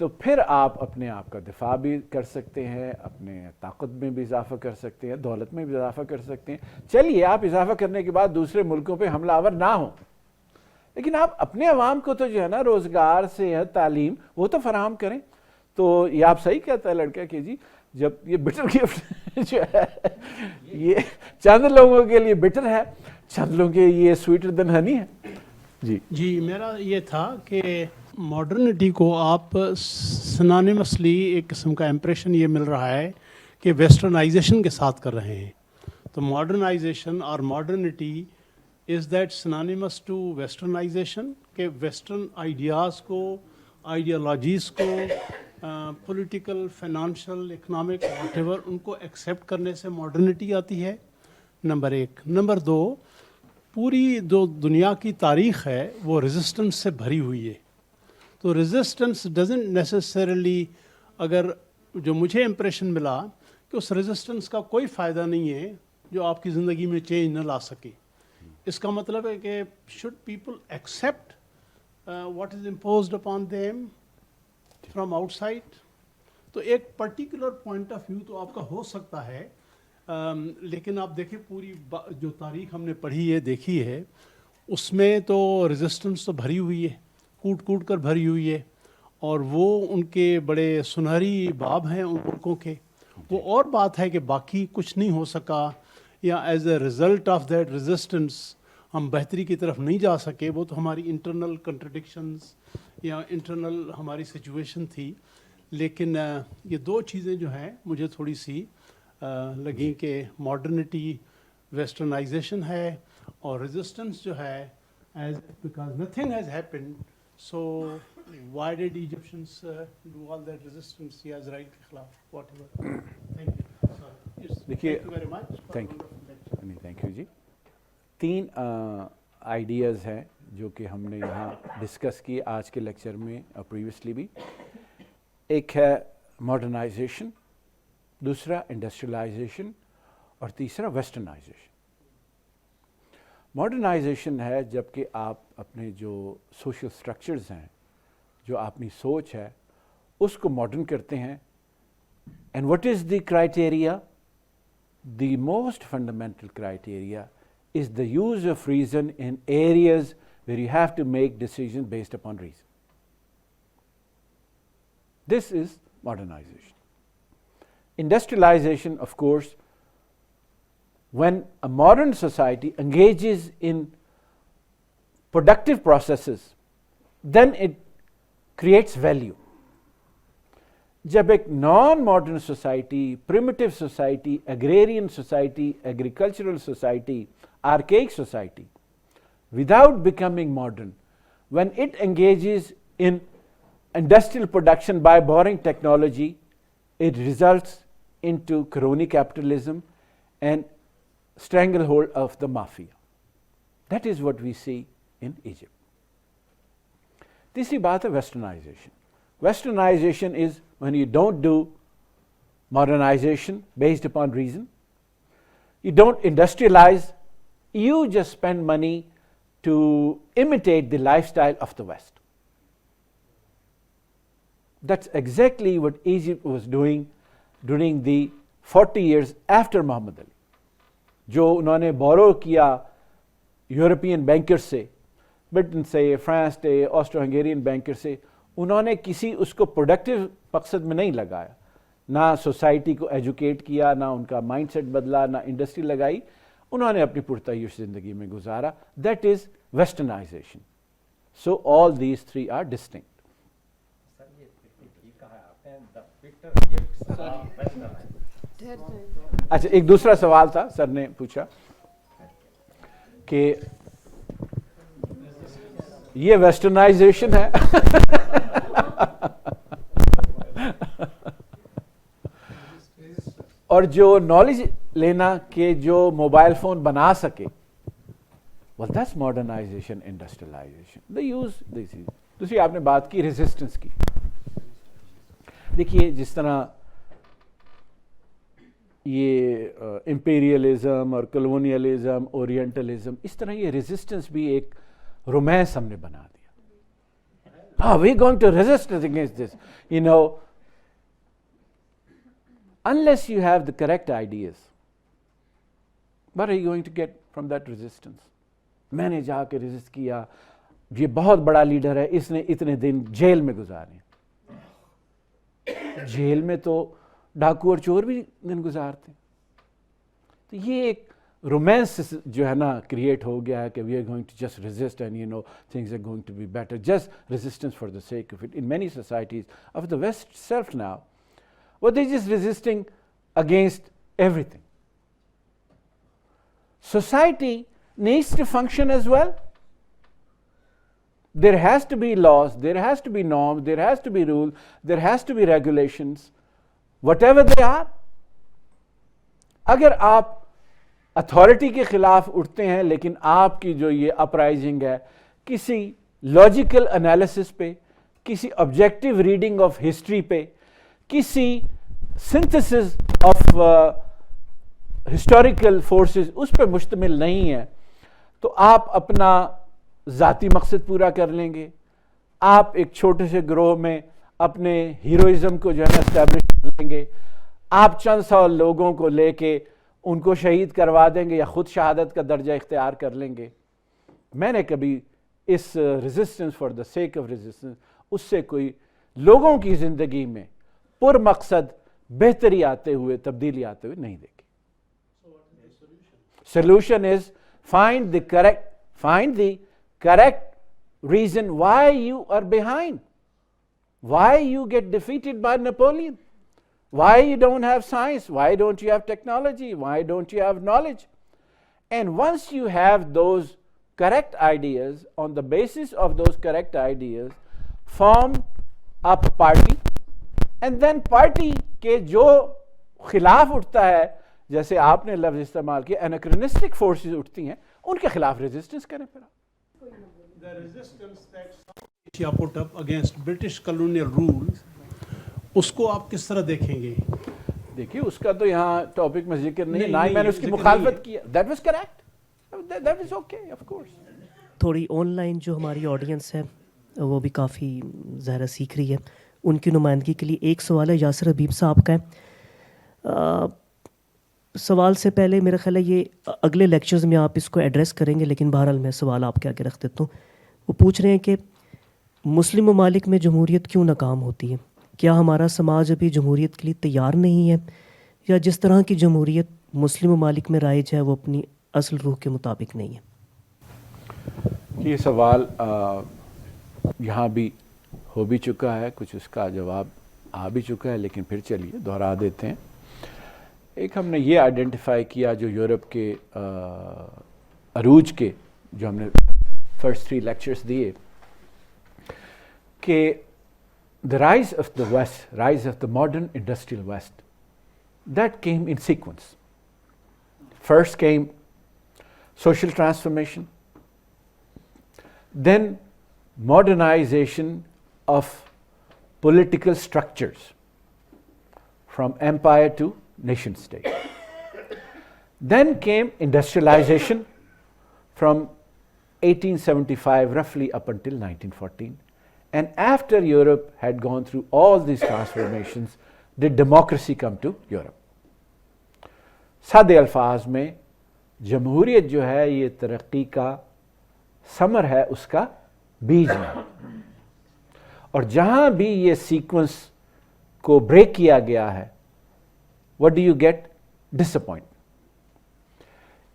تو پھر آپ اپنے آپ کا دفاع بھی کر سکتے ہیں, اپنے طاقت میں بھی اضافہ کر سکتے ہیں, دولت میں بھی اضافہ کر سکتے ہیں. چلیے آپ اضافہ کرنے کے بعد دوسرے ملکوں پہ حملہ آور نہ ہوں, لیکن آپ اپنے عوام کو تو جو ہے نا روزگار, صحت, تعلیم وہ تو فراہم کریں. تو یہ آپ صحیح کہتا ہے لڑکا کہ جی جب یہ بٹر گفٹ جو ہے یہ چند لوگوں کے لیے بٹر ہے, چند لوگوں کے یہ سویٹر دین ہنی ہے. جی میرا یہ تھا کہ ماڈرنٹی کو آپ سنانیمسلی ایک قسم کا امپریشن یہ مل رہا ہے کہ ویسٹرنائزیشن کے ساتھ کر رہے ہیں. تو ماڈرنائزیشن اور modernity is that synonymous to westernization, کہ ویسٹرن آئیڈیاز کو, آئیڈیالوجیز کو, political, financial, economic whatever, ان کو ایکسیپٹ کرنے سے ماڈرنٹی آتی ہے, نمبر ایک. نمبر دو, پوری جو دنیا کی تاریخ ہے وہ ریزسٹنس سے بھری ہوئی ہے. تو ریزسٹنس ڈزنٹ نیسسریلی, اگر جو مجھے امپریشن ملا کہ اس ریزسٹنس کا کوئی فائدہ نہیں ہے جو آپ کی زندگی میں چینج نہ لا سکے. اس کا مطلب ہے کہ should people accept what is imposed upon them from out side. تو ایک پرٹیکولر پوائنٹ آف ویو تو آپ کا ہو سکتا ہے, لیکن آپ دیکھیں پوری جو تاریخ ہم نے پڑھی ہے, دیکھی ہے, اس میں تو ریزسٹنس تو بھری ہوئی ہے, کوٹ کوٹ کر بھری ہوئی ہے, اور وہ ان کے بڑے سنہری باب ہیں ان ملکوں کے. وہ اور بات ہے کہ باقی کچھ نہیں ہو سکا, یا as a result of that resistance ہم بہتری کی طرف نہیں جا سکے. وہ تو ہماری انٹرنل کنٹرڈکشنز یا انٹرنل ہماری سچویشن تھی. لیکن یہ دو چیزیں جو ہیں مجھے تھوڑی سی لگیں کہ ماڈرنٹی ویسٹرنائزیشن ہے, اور ریزسٹنس جو ہے as because nothing has happened, so why did Egyptians do all that resistance یا اسرائیل کے خلاف واٹ ایور. دیکھیے, تھینک یو جی. 3 آئیڈیاز ہیں جو کہ ہم نے یہاں ڈسکس کی آج کے لیکچر میں اور پریویسلی بھی. ایک ہے ماڈرنائزیشن, دوسرا انڈسٹریلائزیشن, اور تیسرا ویسٹرنائزیشن. ماڈرنائزیشن ہے جب کہ آپ اپنے جو سوشل سٹرکچرز ہیں, جو اپنی سوچ ہے, اس کو ماڈرن کرتے ہیں. And what is the criteria? The most fundamental criteria is the use of reason in areas where you have to make decisions based upon reason. This is modernization. Industrialization, of course, when a modern society engages in productive processes, then it creates value. جب ایک non modern society, primitive society, agrarian society, agricultural society, archaic society, without becoming modern, when it engages in industrial production by borrowing technology, it results into crony capitalism and stranglehold of the mafia. That is what we see in Egypt. تیسری بات ہے westernization. Westernization is when you don't do modernization based upon reason, you don't industrialize, you just spend money to imitate the lifestyle of the West. That's exactly what Egypt was doing during the 40 years after Muhammad Ali. جو انہوں نے borrow کیا European banker سے, برٹن سے, France سے, astro Hungarian banker سے, انہوں نے کسی اس کو پروڈکٹیو مقصد میں نہیں لگایا, نہ سوسائٹی کو ایجوکیٹ کیا, نہ ان کا مائنڈ سیٹ بدلا, نہ انڈسٹری لگائی, انہوں نے اپنی پرتعیش زندگی میں گزارا. That is westernisation. So all these 3 are distinct. اچھا, ایک دوسرا سوال تھا سر نے پوچھا کہ یہ ویسٹرنائزیشن ہے اور جو نالج لینا کہ جو موبائل فون بنا سکے, well that's modernization, industrialization. They use this. دوسری آپ نے بات کی ریزسٹنس کی. دیکھیے جس طرح یہ امپیریلزم اور کلونیلزم, اورینٹلزم, اس طرح یہ ریزسٹنس بھی ایک رومانس ہم نے بنا دیا. We're going to resist against this. You know, unless you have the correct ideas, what are you going to get from that resistance? میں نے جا کے رزسٹ کیا, یہ بہت بڑا لیڈر ہے, اس نے اتنے دن جیل میں گزارے. جیل میں تو ڈاکو اور چور بھی دن گزارتے. تو یہ ایک رومانس جو ہے نا کریٹ ہو گیا ہے کہ we are going to just resist and you know things are going to be better, just resistance for the sake of it. In many societies of the West self now, what they just resisting against everything. Society needs to function as well. There has to be laws, there has to be norms, there has to be rules, there has to be regulations, whatever they are. اگر آپ authority کے خلاف اٹھتے ہیں لیکن آپ کی جو یہ اپرائزنگ ہے کسی لاجیکل انالیسس پہ, کسی آبجیکٹو ریڈنگ آف ہسٹری پہ, کسی سنتھسس آف ہسٹوریکل فورسز اس پہ مشتمل نہیں ہے, تو آپ اپنا ذاتی مقصد پورا کر لیں گے. آپ ایک چھوٹے سے گروہ میں اپنے ہیروئزم کو جو ہے نا اسٹیبلش کر لیں گے. آپ چند سو لوگوں کو لے کے ان کو شہید کروا دیں گے یا خود شہادت کا درجہ اختیار کر لیں گے. میں نے کبھی اس resistance for the sake of resistance اس سے کوئی لوگوں کی زندگی میں پر مقصد بہتری آتے ہوئے, تبدیلی آتے ہوئے نہیں دیکھی. Solution is find the correct reason why you are behind, why you get defeated by Napoleon, why you don't have science, why don't you have technology, why don't you have knowledge. And once you have those correct ideas, on the basis of those correct ideas, form up party, and then party کے جو خلاف اٹھتا ہے, جیسے آپ نے لفظ استعمال کیا اناکرونسٹک فورسز اٹھتی ہیں, ان کے خلاف ریزسٹنس کریں. پھر The resistance that South Asia put up against British colonial rule, اس کو آپ کس طرح دیکھیں گے؟ دیکھیے اس کا تو یہاں ٹاپک میں ذکر نہیں, نہ ہی میں نے اس کی مخالفت کیا. That was correct, that was okay, of course. تھوڑی آن لائن جو ہماری آڈینس ہے وہ بھی کافی ظاہرہ سیکھ رہی ہے, ان کی نمائندگی کے لیے ایک سوال ہے یاسر حبیب صاحب کا ہے. سوال سے پہلے میرا خیال ہے یہ اگلے لیکچرز میں آپ اس کو ایڈریس کریں گے, لیکن بہرحال میں سوال آپ کے آگے رکھ دیتا ہوں. وہ پوچھ رہے ہیں کہ مسلم ممالک میں جمہوریت کیوں ناکام ہوتی ہے؟ کیا ہمارا سماج ابھی جمہوریت کے لیے تیار نہیں ہے, یا جس طرح کی جمہوریت مسلم ممالک میں رائج ہے وہ اپنی اصل روح کے مطابق نہیں ہے؟ یہ سوال یہاں بھی ہو بھی چکا ہے, کچھ اس کا جواب آ بھی چکا ہے, لیکن پھر چلیے دوہرا دیتے ہیں. ایک ہم نے یہ آئیڈینٹیفائی کیا جو یورپ کے عروج کے جو ہم نے فرسٹ 3 لیکچرز دیے, کہ the rise of the West, rise of the modern industrial West, that came in sequence. First came social transformation, then modernization of political structures from empire to nation state. Then came industrialization from 1875 roughly up until 1914. And after Europe had gone through all these transformations, did democracy come to Europe. سادے الفاظ میں جمہوریت جو ہے یہ ترقی کا ثمر ہے, اس کا بیج ہے. اور جہاں بھی یہ سیکوینس کو بریک کیا گیا ہے, what do you get? Disappointment.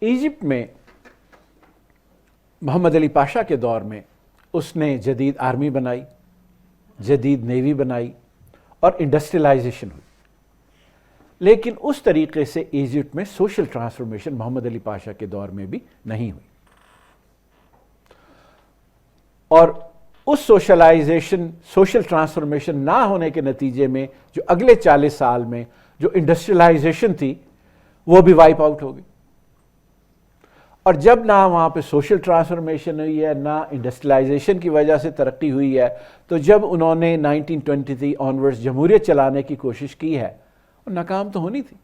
Egypt میں محمد علی پاشا کے دور میں اس نے جدید آرمی بنائی, جدید نیوی بنائی اور انڈسٹریلائزیشن ہوئی. لیکن اس طریقے سے ایجپٹ میں سوشل ٹرانسفارمیشن محمد علی پاشا کے دور میں بھی نہیں ہوئی. اور اس سوشل ٹرانسفارمیشن نہ ہونے کے نتیجے میں جو اگلے 40 سال میں جو انڈسٹریلائزیشن تھی وہ بھی وائپ آؤٹ ہو گئی. اور جب نہ وہاں پہ سوشل ٹرانسفارمیشن ہوئی ہے, نہ انڈسٹریلائزیشن کی وجہ سے ترقی ہوئی ہے, تو جب انہوں نے 1923 آنورڈز جمہوریت چلانے کی کوشش کی ہے, وہ ناکام تو ہونی تھی.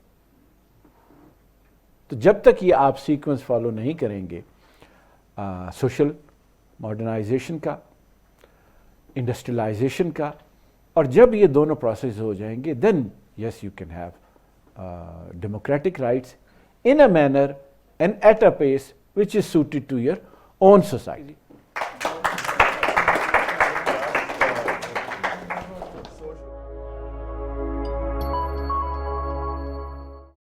تو جب تک یہ آپ سیکوینس فالو نہیں کریں گے سوشل ماڈرنائزیشن کا, انڈسٹریلائزیشن کا, اور جب یہ دونوں پروسیس ہو جائیں گے then yes you can have democratic rights in a manner and at a pace which is suited to your own society.